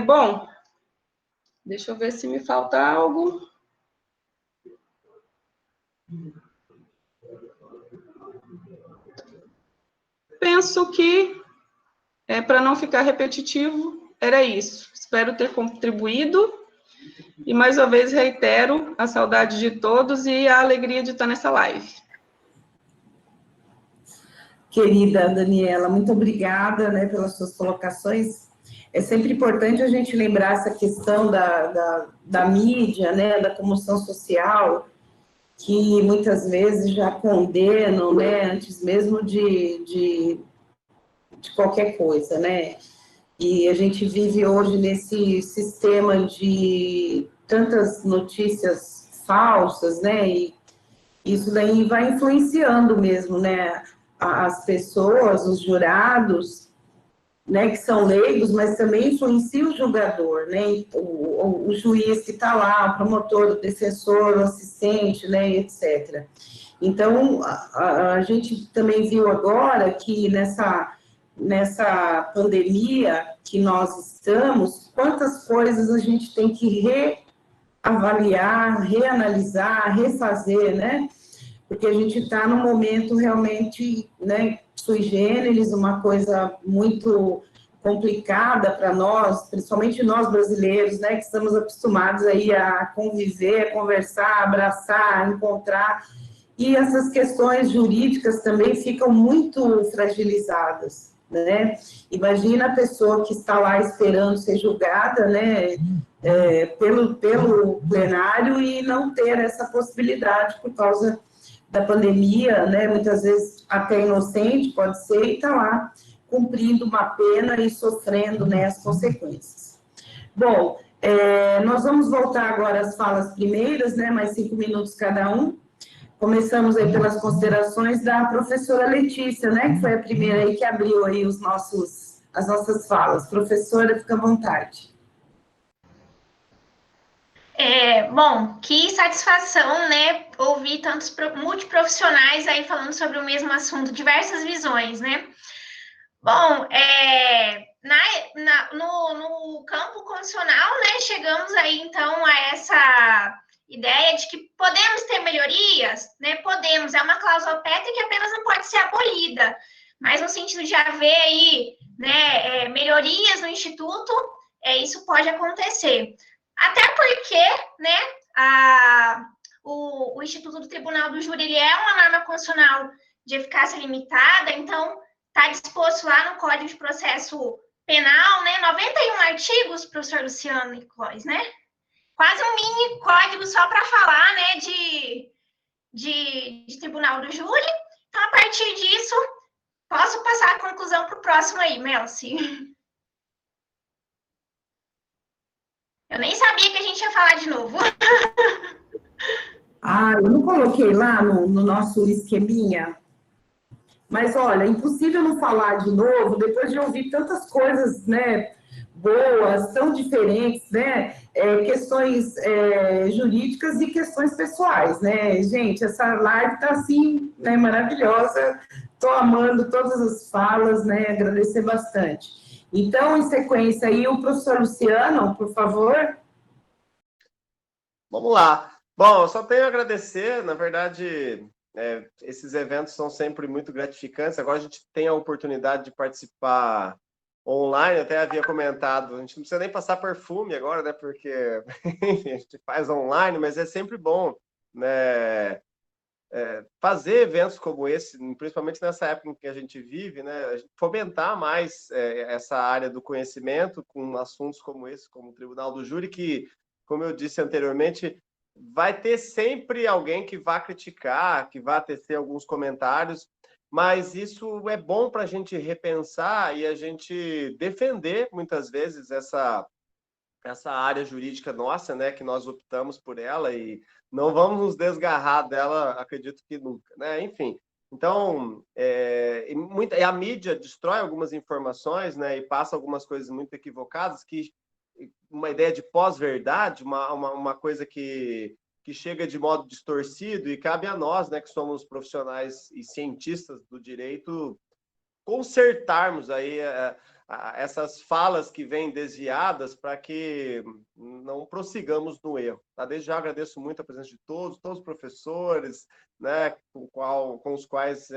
Bom, deixa eu ver se me falta algo. Penso que, para não ficar repetitivo, era isso. Espero ter contribuído. E, mais uma vez, reitero a saudade de todos e a alegria de estar nessa live. Querida Daniela, muito obrigada, né, pelas suas colocações. É sempre importante a gente lembrar essa questão da mídia, né, da comoção social, que muitas vezes já condenam, né, antes mesmo de qualquer coisa, né? E a gente vive hoje nesse sistema de tantas notícias falsas, né? E isso daí vai influenciando mesmo, né? As pessoas, os jurados, né? Que são leigos, mas também influencia o julgador, né? O juiz que está lá, o promotor, o defensor, o assistente, né? Etc. Então, a gente também viu agora que nessa pandemia que nós estamos, quantas coisas a gente tem que reavaliar, reanalisar, refazer, né? Porque a gente está num momento realmente, né, sui generis, uma coisa muito complicada para nós, principalmente nós brasileiros, né, que estamos acostumados aí a conviver, a conversar, abraçar, encontrar, e essas questões jurídicas também ficam muito fragilizadas, né? Imagina a pessoa que está lá esperando ser julgada, né, pelo plenário e não ter essa possibilidade por causa da pandemia, né? Muitas vezes até inocente pode ser, e está lá cumprindo uma pena e sofrendo, né, as consequências. Bom, nós vamos voltar agora às falas primeiras, né, mais 5 minutos cada um. Começamos aí pelas considerações da professora Letícia, né, que foi a primeira aí que abriu aí as nossas falas. Professora, fica à vontade. Bom, que satisfação, né, ouvir tantos multiprofissionais aí falando sobre o mesmo assunto, diversas visões, né? Bom, no campo constitucional, né, chegamos aí, então, a essa ideia de que podemos ter melhorias, né, podemos, é uma cláusula pétrea que apenas não pode ser abolida, mas no sentido de haver aí, né, melhorias no Instituto, isso pode acontecer. Até porque, né, o Instituto do Tribunal do Júri, ele é uma norma constitucional de eficácia limitada, então está disposto lá no Código de Processo Penal, né, 91 artigos, professor Luciano e Clóis, né, quase um mini código só para falar, né, de Tribunal do Júri. Então, a partir disso, posso passar a conclusão para o próximo aí, Melci. Eu nem sabia que a gente ia falar de novo. Ah, eu não coloquei lá no nosso esqueminha, mas olha, impossível não falar de novo depois de ouvir tantas coisas, né, boas, tão diferentes, né, questões jurídicas e questões pessoais, né, gente, essa live tá assim, né, maravilhosa, tô amando todas as falas, né, agradecer bastante. Então, em sequência aí, o professor Luciano, por favor. Vamos lá. Bom, eu só tenho a agradecer, na verdade, esses eventos são sempre muito gratificantes. Agora a gente tem a oportunidade de participar online, eu até havia comentado, a gente não precisa nem passar perfume agora, né? Porque a gente faz online, mas é sempre bom, né? Fazer eventos como esse, principalmente nessa época em que a gente vive, né? Fomentar mais essa área do conhecimento com assuntos como esse, como o Tribunal do Júri, que, como eu disse anteriormente, vai ter sempre alguém que vá criticar, que vá tecer alguns comentários, mas isso é bom para a gente repensar e a gente defender, muitas vezes, essa área jurídica nossa, né, que nós optamos por ela e não vamos nos desgarrar dela, acredito que nunca, né? Enfim, então, a mídia destrói algumas informações, né, e passa algumas coisas muito equivocadas, que uma ideia de pós-verdade, uma coisa que chega de modo distorcido e cabe a nós, né, que somos profissionais e cientistas do direito, consertarmos aí essas falas que vêm desviadas para que não prossigamos no erro. Tá? Desde já agradeço muito a presença de todos os professores, né, com os quais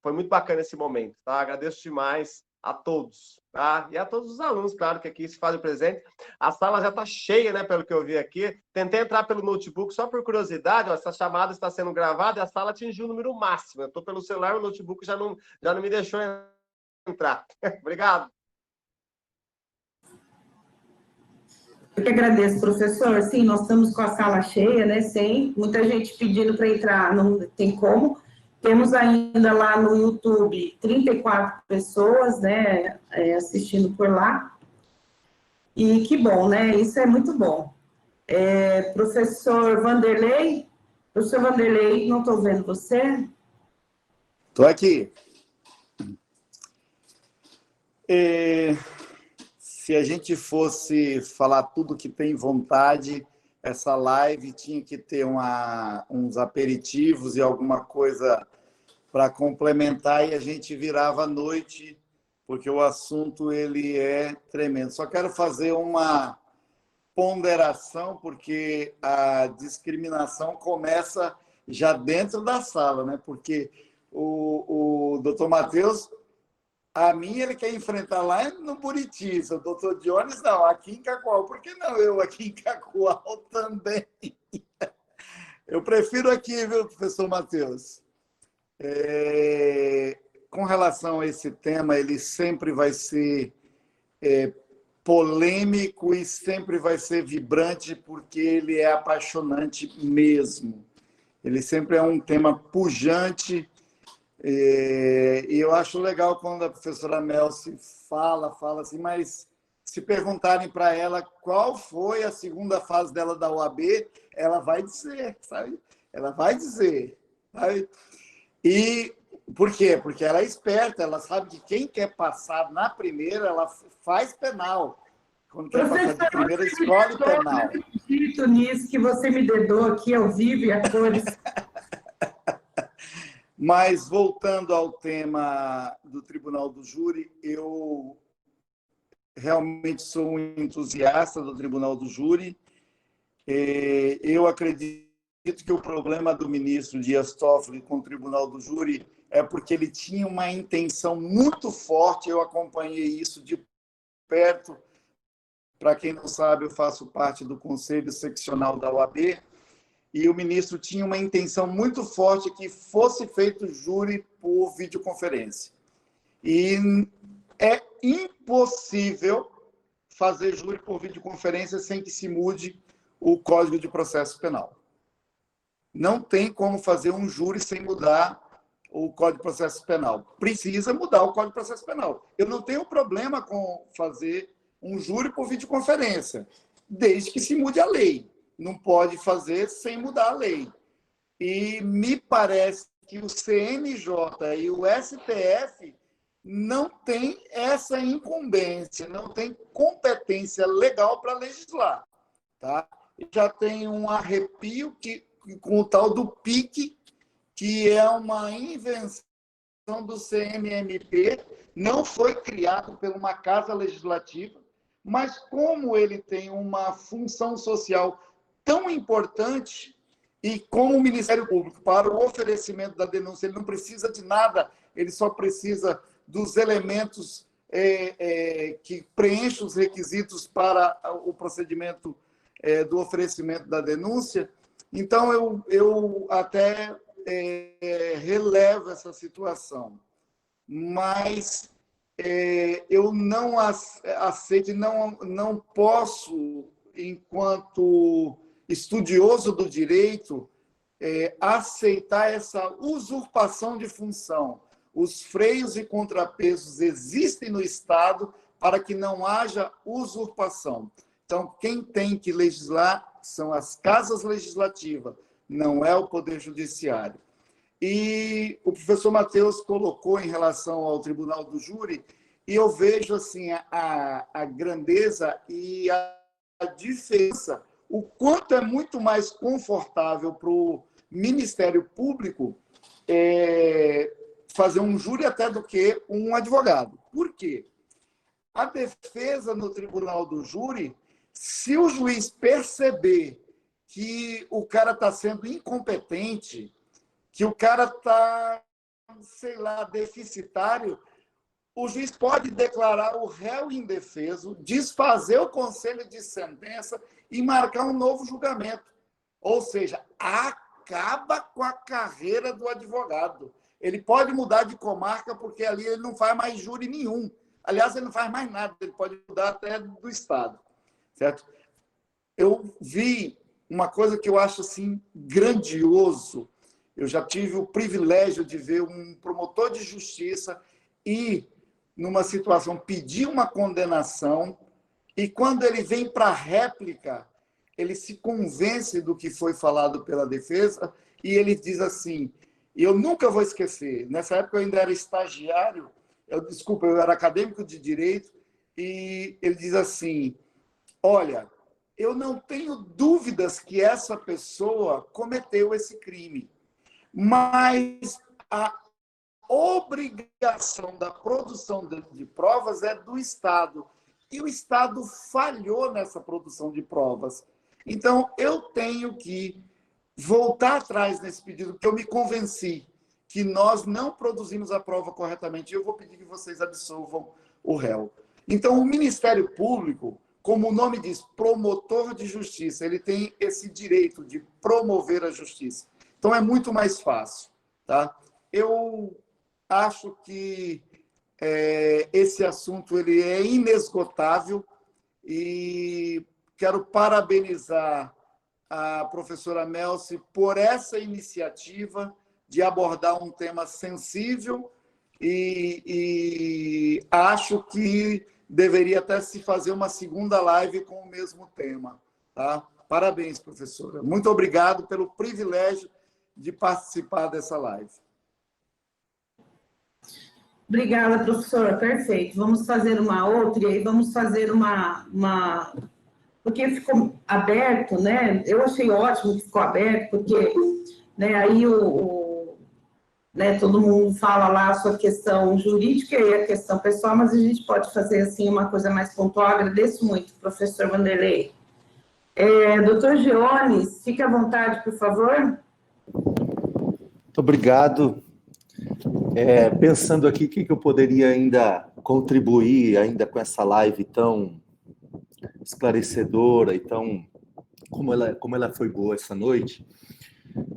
foi muito bacana esse momento. Tá? Agradeço demais a todos. Tá? E a todos os alunos, claro, que aqui se fazem presente. A sala já está cheia, né, pelo que eu vi aqui. Tentei entrar pelo notebook só por curiosidade. Ó, essa chamada está sendo gravada e a sala atingiu o número máximo. Eu estou pelo celular, o notebook já não me deixou entrar. Obrigado. Eu que agradeço, professor. Sim, nós estamos com a sala cheia, né? Sem muita gente pedindo para entrar, não tem como. Temos ainda lá no YouTube 34 pessoas, né, assistindo por lá. E que bom, né? Isso é muito bom. Professor Vanderlei, não estou vendo você. Estou aqui. Se a gente fosse falar tudo que tem vontade, essa live tinha que ter uns aperitivos e alguma coisa para complementar e a gente virava à noite, porque o assunto ele é tremendo. Só quero fazer uma ponderação, porque a discriminação começa já dentro da sala, né? Porque o doutor Matheus, a mim ele quer enfrentar lá no Buriti, o doutor Jones não, aqui em Cacoal. Por que não eu aqui em Cacoal também? Eu prefiro aqui, viu, professor Matheus? Com relação a esse tema, ele sempre vai ser polêmico e sempre vai ser vibrante, porque ele é apaixonante mesmo. Ele sempre é um tema pujante. E eu acho legal quando a professora Melci fala assim, mas se perguntarem para ela qual foi a segunda fase dela da OAB, ela vai dizer, sabe? Ela vai dizer, sabe? E por quê? Porque ela é esperta, ela sabe que quem quer passar na primeira, ela faz penal. Quando quer passar de primeira, escolhe penal. Eu acredito nisso, que você me dedou aqui ao vivo e a cores. Mas, voltando ao tema do Tribunal do Júri, eu realmente sou um entusiasta do Tribunal do Júri. Eu acredito que o problema do ministro Dias Toffoli com o Tribunal do Júri é porque ele tinha uma intenção muito forte, eu acompanhei isso de perto. Para quem não sabe, eu faço parte do Conselho Seccional da OAB, e o ministro tinha uma intenção muito forte que fosse feito júri por videoconferência. E é impossível fazer júri por videoconferência sem que se mude o Código de Processo Penal. Não tem como fazer um júri sem mudar o Código de Processo Penal. Precisa mudar o Código de Processo Penal. Eu não tenho problema com fazer um júri por videoconferência. desde que se mude a lei. Não pode fazer sem mudar a lei. E me parece que o CNJ e o STF não têm essa incumbência, não têm competência legal para legislar. Tá? Já tem um arrepio com o tal do PIC, que é uma invenção do CNMP, não foi criado por uma casa legislativa, mas como ele tem uma função social tão importante, e como o Ministério Público, para o oferecimento da denúncia, ele não precisa de nada, ele só precisa dos elementos que preenchem os requisitos para o procedimento do oferecimento da denúncia. Então, eu até relevo essa situação. Mas eu não aceito, não posso, enquanto estudioso do direito, aceitar essa usurpação de função. Os freios e contrapesos existem no Estado para que não haja usurpação. Então, quem tem que legislar são as casas legislativas, não é o Poder Judiciário. E o professor Matheus colocou em relação ao Tribunal do Júri, e eu vejo assim, a grandeza e a diferença, o quanto é muito mais confortável para o Ministério Público fazer um júri até do que um advogado. Por quê? A defesa no Tribunal do Júri, se o juiz perceber que o cara está sendo incompetente, que o cara está, sei lá, deficitário, o juiz pode declarar o réu indefeso, desfazer o conselho de sentença e marcar um novo julgamento. Ou seja, acaba com a carreira do advogado. Ele pode mudar de comarca, porque ali ele não faz mais júri nenhum. Aliás, ele não faz mais nada, ele pode mudar até do Estado. Certo? Eu vi uma coisa que eu acho assim, grandioso. Eu já tive o privilégio de ver um promotor de justiça ir numa situação, pedir uma condenação, e quando ele vem para a réplica, ele se convence do que foi falado pela defesa, e ele diz assim, e eu nunca vou esquecer, nessa época eu ainda era estagiário, eu era acadêmico de direito, e ele diz assim, olha, eu não tenho dúvidas que essa pessoa cometeu esse crime, mas a obrigação da produção de provas é do Estado. E o Estado falhou nessa produção de provas. Então, eu tenho que voltar atrás nesse pedido, porque eu me convenci que nós não produzimos a prova corretamente. Eu vou pedir que vocês absolvam o réu. Então, o Ministério Público, como o nome diz, promotor de justiça, ele tem esse direito de promover a justiça. Então, é muito mais fácil. Tá? Eu acho que esse assunto ele é inesgotável e quero parabenizar a professora Melcy por essa iniciativa de abordar um tema sensível e acho que deveria até se fazer uma segunda live com o mesmo tema. Tá? Parabéns, professora. Muito obrigado pelo privilégio de participar dessa live. Obrigada, professora. Perfeito. Vamos fazer uma outra, e aí vamos fazer uma... Porque ficou aberto, né? Eu achei ótimo que ficou aberto, porque né, aí né, todo mundo fala lá a sua questão jurídica e a questão pessoal, mas a gente pode fazer assim uma coisa mais pontual. Agradeço muito, professor Vanderlei. Doutor Giones, fique à vontade, por favor. Muito obrigado. Pensando aqui, o que eu poderia ainda contribuir ainda com essa live tão esclarecedora e tão... Como ela foi boa essa noite.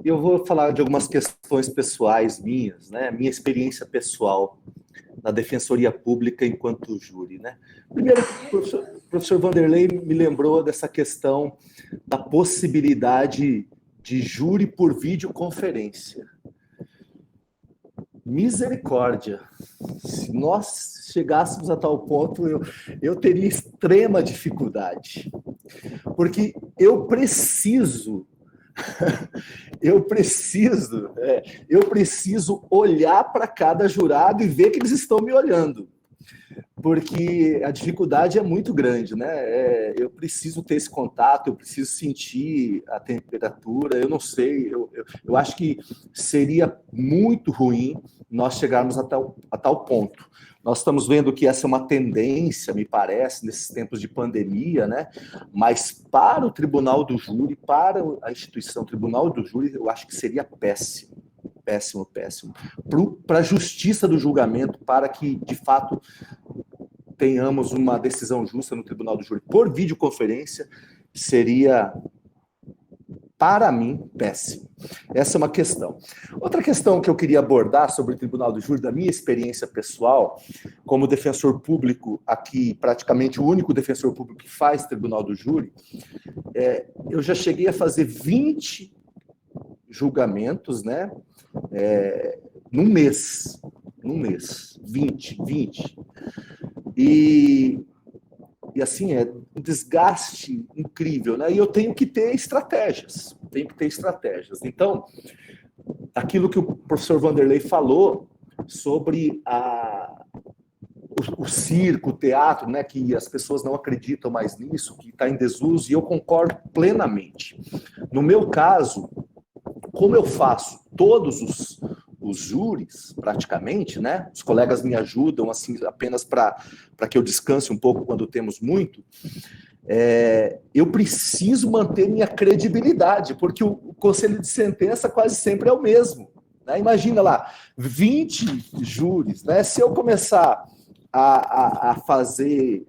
Eu vou falar de algumas questões pessoais minhas, né? Minha experiência pessoal na Defensoria Pública enquanto júri, né? Primeiro, o professor Vanderlei me lembrou dessa questão da possibilidade de júri por videoconferência. Misericórdia! Se nós chegássemos a tal ponto, eu teria extrema dificuldade. Porque eu preciso olhar para cada jurado e ver que eles estão me olhando. Porque a dificuldade é muito grande, né? Eu preciso ter esse contato, eu preciso sentir a temperatura, eu não sei, eu acho que seria muito ruim nós chegarmos a tal ponto. Nós estamos vendo que essa é uma tendência, me parece, nesses tempos de pandemia, né? Mas para o Tribunal do Júri, para a instituição Tribunal do Júri, eu acho que seria péssimo. Péssimo, péssimo. Para a justiça do julgamento, para que, de fato, tenhamos uma decisão justa no Tribunal do Júri por videoconferência, seria, para mim, péssimo. Essa é uma questão. Outra questão que eu queria abordar sobre o Tribunal do Júri, da minha experiência pessoal, como defensor público aqui, praticamente o único defensor público que faz Tribunal do Júri, eu já cheguei a fazer 20 julgamentos, né? Num mês, 20. E assim, é um desgaste incrível, né? E eu tenho que ter estratégias. Então, aquilo que o professor Vanderlei falou sobre o circo, o teatro, né? Que as pessoas não acreditam mais nisso, que está em desuso, e eu concordo plenamente. No meu caso, como eu faço todos os júris, praticamente, né? Os colegas me ajudam, assim, apenas para que eu descanse um pouco quando temos muito. Eu preciso manter minha credibilidade, porque o conselho de sentença quase sempre é o mesmo, né? Imagina lá, 20 júris, né? Se eu começar a fazer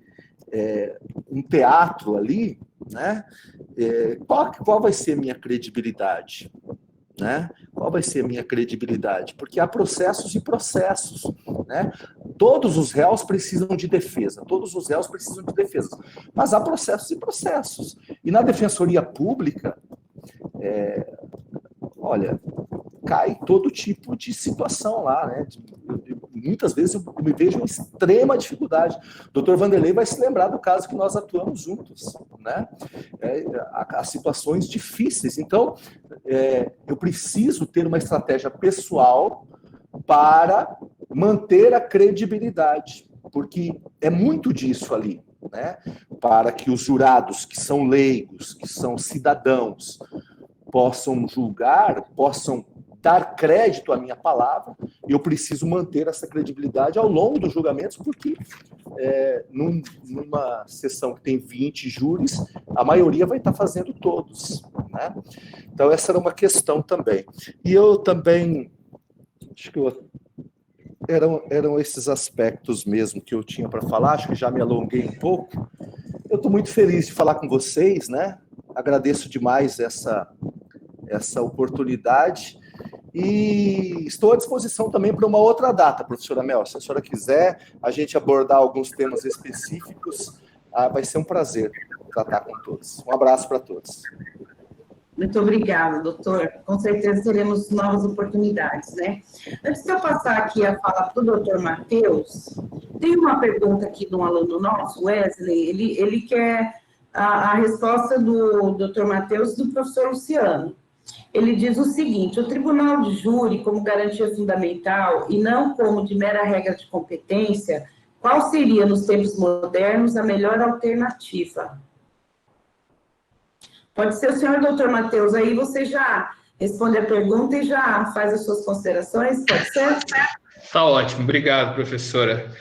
um teatro ali, né? Qual vai ser a minha credibilidade? Né? Qual vai ser a minha credibilidade? Porque há processos e processos, né? Todos os réus precisam de defesa, mas há processos e processos. E na defensoria pública, olha, cai todo tipo de situação lá, né? Muitas vezes eu me vejo em extrema dificuldade. O doutor Vanderlei vai se lembrar do caso que nós atuamos juntos, né? Há situações difíceis. Então, eu preciso ter uma estratégia pessoal para manter a credibilidade, porque é muito disso ali, né? Para que os jurados, que são leigos, que são cidadãos, possam julgar, possam dar crédito à minha palavra, eu preciso manter essa credibilidade ao longo dos julgamentos, porque numa sessão que tem 20 júris, a maioria vai estar fazendo todos, né? Então, essa era uma questão também. E eu também, acho que eram esses aspectos mesmo que eu tinha para falar, acho que já me alonguei um pouco. Eu estou muito feliz de falar com vocês, né? Agradeço demais essa oportunidade. E estou à disposição também para uma outra data, professora Mel. Se a senhora quiser a gente abordar alguns temas específicos, vai ser um prazer tratar com todos. Um abraço para todos. Muito obrigada, doutor. Com certeza teremos novas oportunidades, né? Antes de eu passar aqui a fala para o doutor Matheus, tem uma pergunta aqui de um aluno nosso, Wesley, ele quer a resposta do doutor Matheus e do professor Luciano. Ele diz o seguinte: o tribunal de júri, como garantia fundamental e não como de mera regra de competência, qual seria, nos tempos modernos, a melhor alternativa? Pode ser o senhor, doutor Matheus, aí você já responde a pergunta e já faz as suas considerações, pode ser? Tá ótimo, obrigado, professora.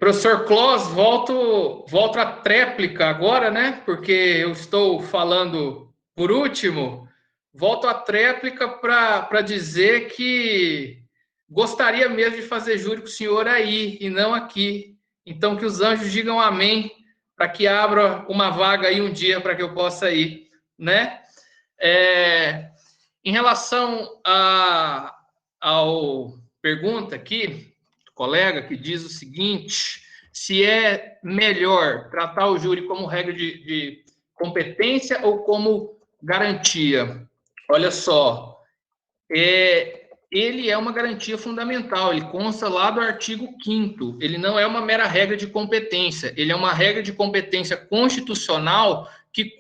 Professor Clos, volto à tréplica agora, né? Porque eu estou falando por último. Volto à tréplica para dizer que gostaria mesmo de fazer júri com o senhor aí e não aqui. Então, que os anjos digam amém, para que abra uma vaga aí um dia para que eu possa ir, né? Em relação ao pergunta aqui, do colega, que diz o seguinte: se é melhor tratar o júri como regra de competência ou como garantia. Olha só, ele é uma garantia fundamental, ele consta lá do artigo 5º, ele não é uma mera regra de competência, ele é uma regra de competência constitucional que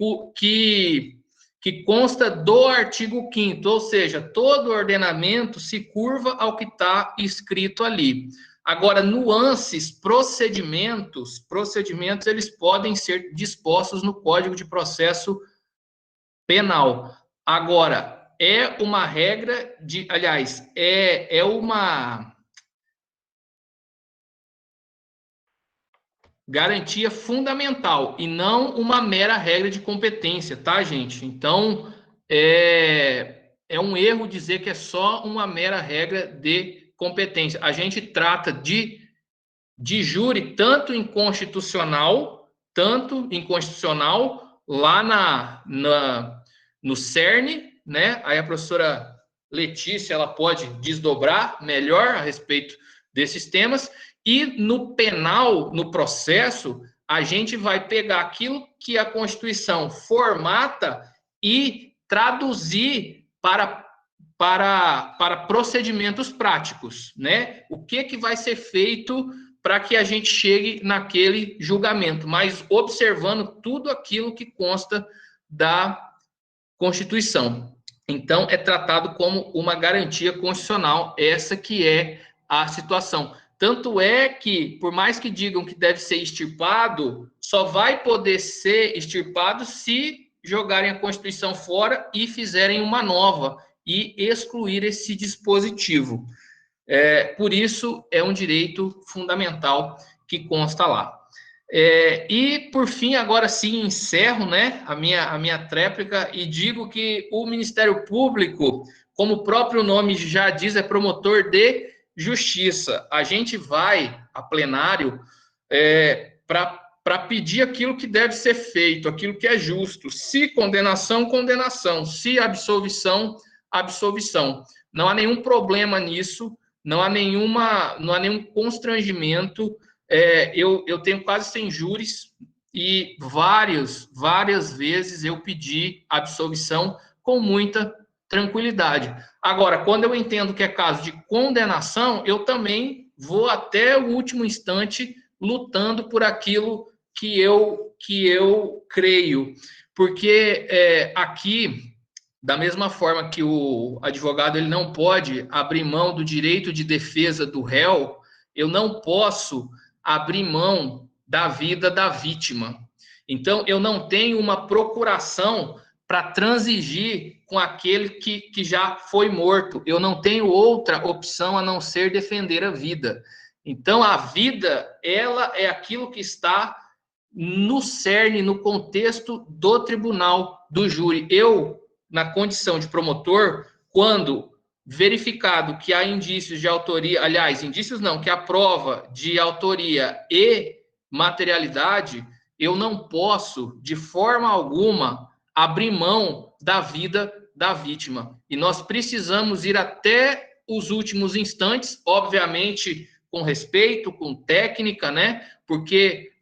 consta do artigo 5º, ou seja, todo ordenamento se curva ao que está escrito ali. Agora, nuances, procedimentos, eles podem ser dispostos no Código de Processo Penal. Agora, é uma regra de, aliás, é uma garantia fundamental e não uma mera regra de competência, tá, gente? Então, é um erro dizer que é só uma mera regra de competência. A gente trata de júri tanto inconstitucional lá no CERN, né? Aí a professora Letícia, ela pode desdobrar melhor a respeito desses temas, e no penal, no processo, a gente vai pegar aquilo que a Constituição formata e traduzir para procedimentos práticos, né? O que vai ser feito para que a gente chegue naquele julgamento, mas observando tudo aquilo que consta da Constituição. Então, é tratado como uma garantia constitucional, essa que é a situação. Tanto é que, por mais que digam que deve ser extirpado, só vai poder ser extirpado se jogarem a Constituição fora e fizerem uma nova e excluir esse dispositivo. Por isso, é um direito fundamental que consta lá. E, por fim, agora sim, encerro, né, a minha tréplica e digo que o Ministério Público, como o próprio nome já diz, é promotor de justiça. A gente vai a plenário para pedir aquilo que deve ser feito, aquilo que é justo. Se condenação, condenação. Se absolvição, absolvição. Não há nenhum problema nisso, não há nenhum constrangimento. Eu tenho quase 100 júris e várias vezes eu pedi absolvição com muita tranquilidade. Agora, quando eu entendo que é caso de condenação, eu também vou até o último instante lutando por aquilo que eu creio. Porque aqui, da mesma forma que o advogado ele não pode abrir mão do direito de defesa do réu, eu não posso abrir mão da vida da vítima. Então, eu não tenho uma procuração para transigir com aquele que já foi morto. Eu não tenho outra opção a não ser defender a vida. Então, a vida, ela é aquilo que está no cerne, no contexto do tribunal, do júri. Eu, na condição de promotor, quando verificado que há indícios de autoria, aliás, indícios não, que há prova de autoria e materialidade, eu não posso, de forma alguma, abrir mão da vida da vítima. E nós precisamos ir até os últimos instantes, obviamente, com respeito, com técnica, né? Porque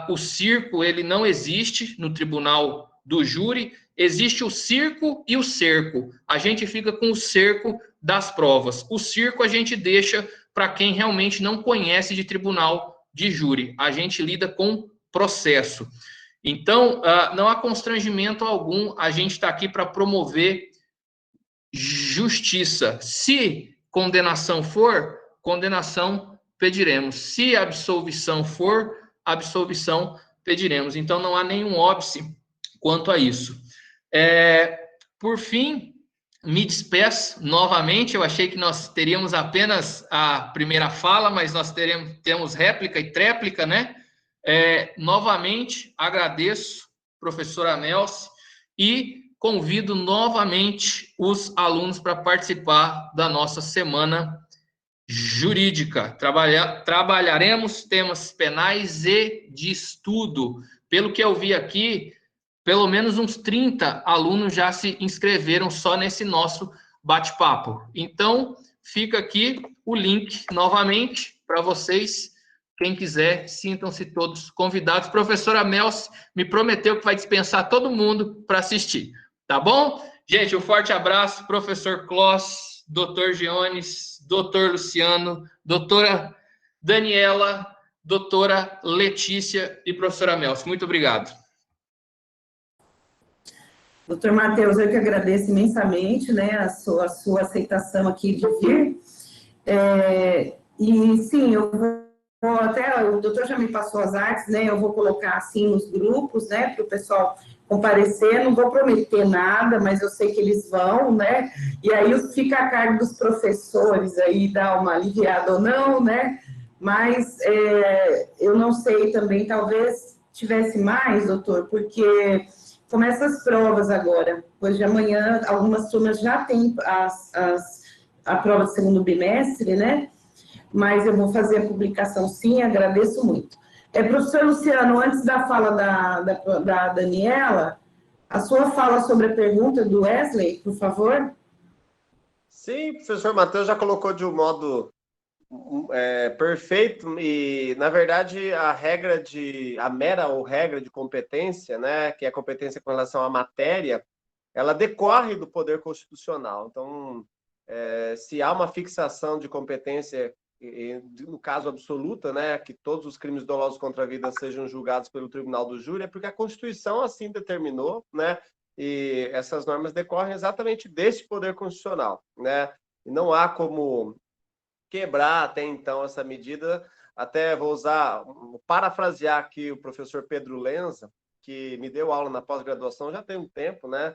o circo, ele não existe no tribunal do júri, existe o circo e o cerco. A gente fica com o cerco das provas. O circo a gente deixa para quem realmente não conhece de tribunal de júri. A gente lida com processo. Então, não há constrangimento algum, a gente está aqui para promover justiça. Se condenação for, condenação pediremos. Se absolvição for, absolvição pediremos. Então, não há nenhum óbice quanto a isso. Por fim, me despeço novamente. Eu achei que nós teríamos apenas a primeira fala, mas nós temos réplica e tréplica, né? Novamente, agradeço, professora Melce, e convido novamente os alunos para participar da nossa semana jurídica. Trabalharemos temas penais e de estudo. Pelo que eu vi aqui, pelo menos uns 30 alunos já se inscreveram só nesse nosso bate-papo. Então, fica aqui o link novamente para vocês. Quem quiser, sintam-se todos convidados. Professora Melce me prometeu que vai dispensar todo mundo para assistir. Tá bom? Gente, um forte abraço. Professor Clós, doutor Geones, doutor Luciano, doutora Daniela, doutora Letícia e professora Melce. Muito obrigado. Doutor Matheus, eu que agradeço imensamente, né, a sua aceitação aqui de vir. E sim, eu vou até, o doutor já me passou as artes, né, eu vou colocar assim nos grupos, né, para o pessoal comparecer, não vou prometer nada, mas eu sei que eles vão, né, e aí fica a cargo dos professores aí dar uma aliviada ou não, né, mas eu não sei também, talvez tivesse mais, doutor, porque começa as provas agora, pois de amanhã algumas turmas já têm a prova de segundo bimestre, né? Mas eu vou fazer a publicação sim, agradeço muito. Professor Luciano, antes da fala da Daniela, a sua fala sobre a pergunta do Wesley, por favor? Sim, o professor Matheus já colocou de um modo perfeito, e na verdade a mera ou regra de competência, né, que é a competência com relação à matéria, ela decorre do poder constitucional. Então, se há uma fixação de competência, no caso absoluta, né, que todos os crimes dolosos contra a vida sejam julgados pelo Tribunal do Júri, é porque a Constituição assim determinou, né, e essas normas decorrem exatamente desse poder constitucional, né, e não há como quebrar até então essa medida. Até vou parafrasear aqui o professor Pedro Lenza, que me deu aula na pós-graduação já tem um tempo, né?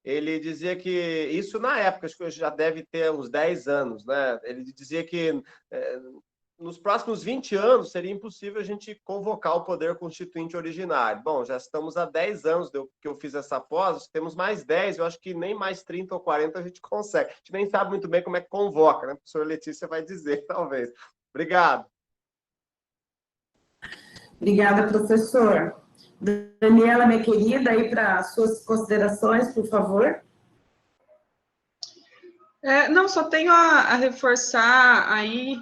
Ele dizia que, isso na época, acho que já deve ter uns 10 anos, né? Ele dizia que nos próximos 20 anos seria impossível a gente convocar o poder constituinte originário. Bom, já estamos há 10 anos que eu fiz essa pós, temos mais 10, eu acho que nem mais 30 ou 40 a gente consegue. A gente nem sabe muito bem como é que convoca, né? A professora Letícia vai dizer, talvez. Obrigado. Obrigada, professor. Daniela, minha querida, aí para suas considerações, por favor. Não, só tenho a reforçar aí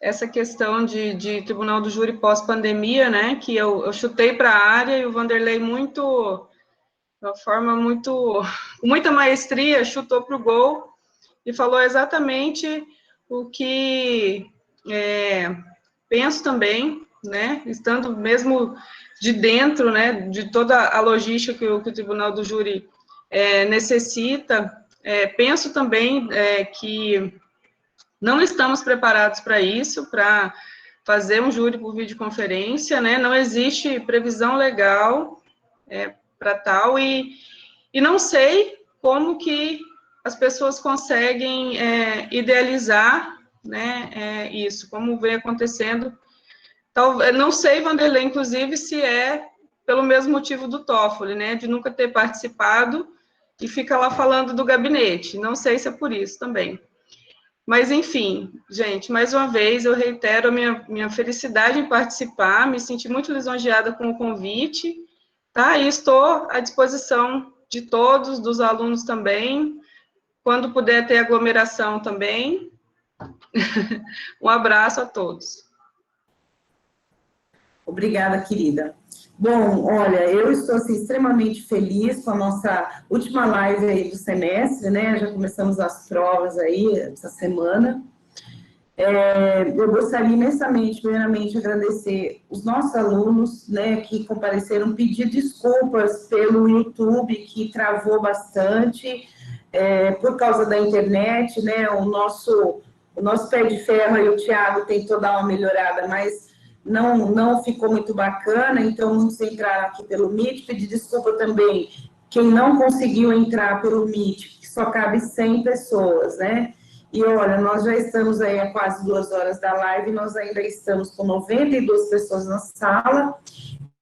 essa questão de Tribunal do Júri pós-pandemia, né, que eu chutei para a área e o Vanderlei de uma forma com muita maestria, chutou para o gol e falou exatamente o que penso também, né, estando mesmo de dentro, né, de toda a logística que o Tribunal do Júri necessita. Penso também que não estamos preparados para isso, para fazer um júri por videoconferência, né? Não existe previsão legal para tal, e não sei como que as pessoas conseguem idealizar, né, isso, como vem acontecendo. Não sei, Vanderlei, inclusive, se é pelo mesmo motivo do TOEFL, né, de nunca ter participado e fica lá falando do gabinete. Não sei se é por isso também. Mas, enfim, gente, mais uma vez, eu reitero a minha felicidade em participar, me senti muito lisonjeada com o convite, tá? E estou à disposição de todos, dos alunos também, quando puder ter aglomeração também. Um abraço a todos. Obrigada, querida. Bom, olha, eu estou assim, extremamente feliz com a nossa última live aí do semestre, né? Já começamos as provas aí essa semana. Eu gostaria imensamente, primeiramente, agradecer os nossos alunos, né, que compareceram, pedir desculpas pelo YouTube, que travou bastante, por causa da internet, né? O nosso pé de ferro e o Thiago tentou dar uma melhorada, mas não ficou muito bacana, então muitos entraram aqui pelo Meet. Pedir desculpa também quem não conseguiu entrar pelo Meet, que só cabe 100 pessoas, né? E olha, nós já estamos aí há quase 2 horas da live, nós ainda estamos com 92 pessoas na sala,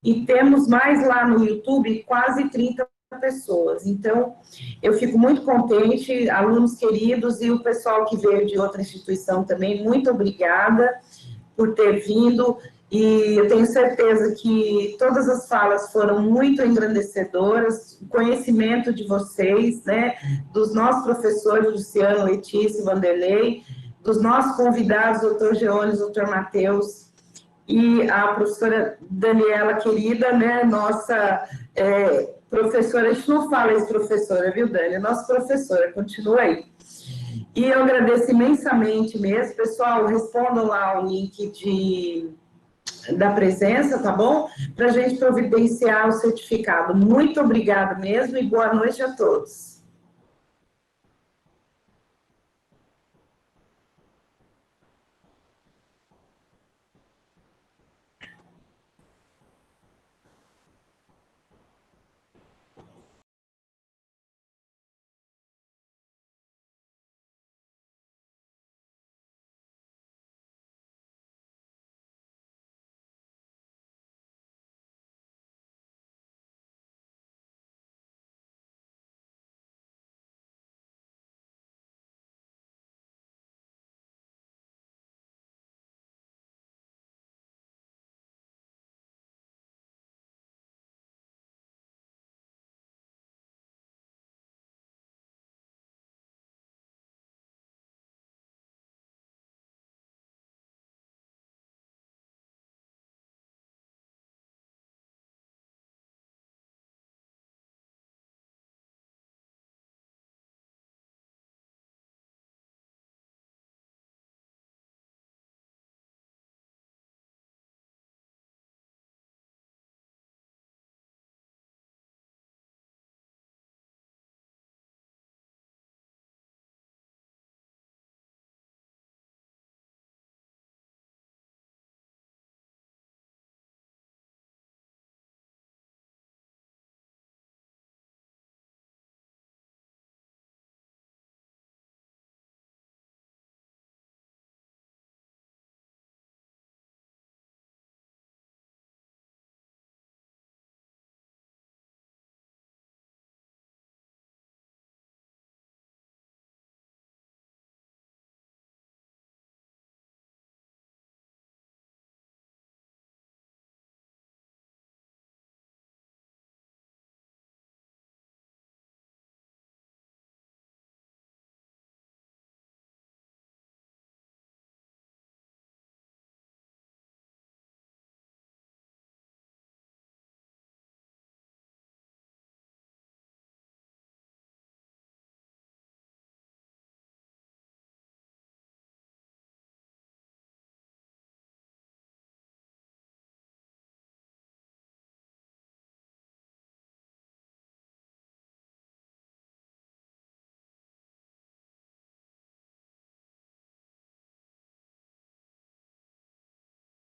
e temos mais lá no YouTube quase 30 pessoas. Então, eu fico muito contente, alunos queridos e o pessoal que veio de outra instituição também, muito obrigada por ter vindo, e eu tenho certeza que todas as falas foram muito engrandecedoras, o conhecimento de vocês, né, dos nossos professores, Luciano, Letícia, Vanderlei, dos nossos convidados, doutor Geones, doutor Matheus, e a professora Daniela, querida, né, nossa professora, a gente não fala ex-professora, viu, Dani? Nossa professora, continua aí. E eu agradeço imensamente mesmo. Pessoal, respondam lá o link da presença, tá bom? Para a gente providenciar o certificado. Muito obrigada mesmo e boa noite a todos.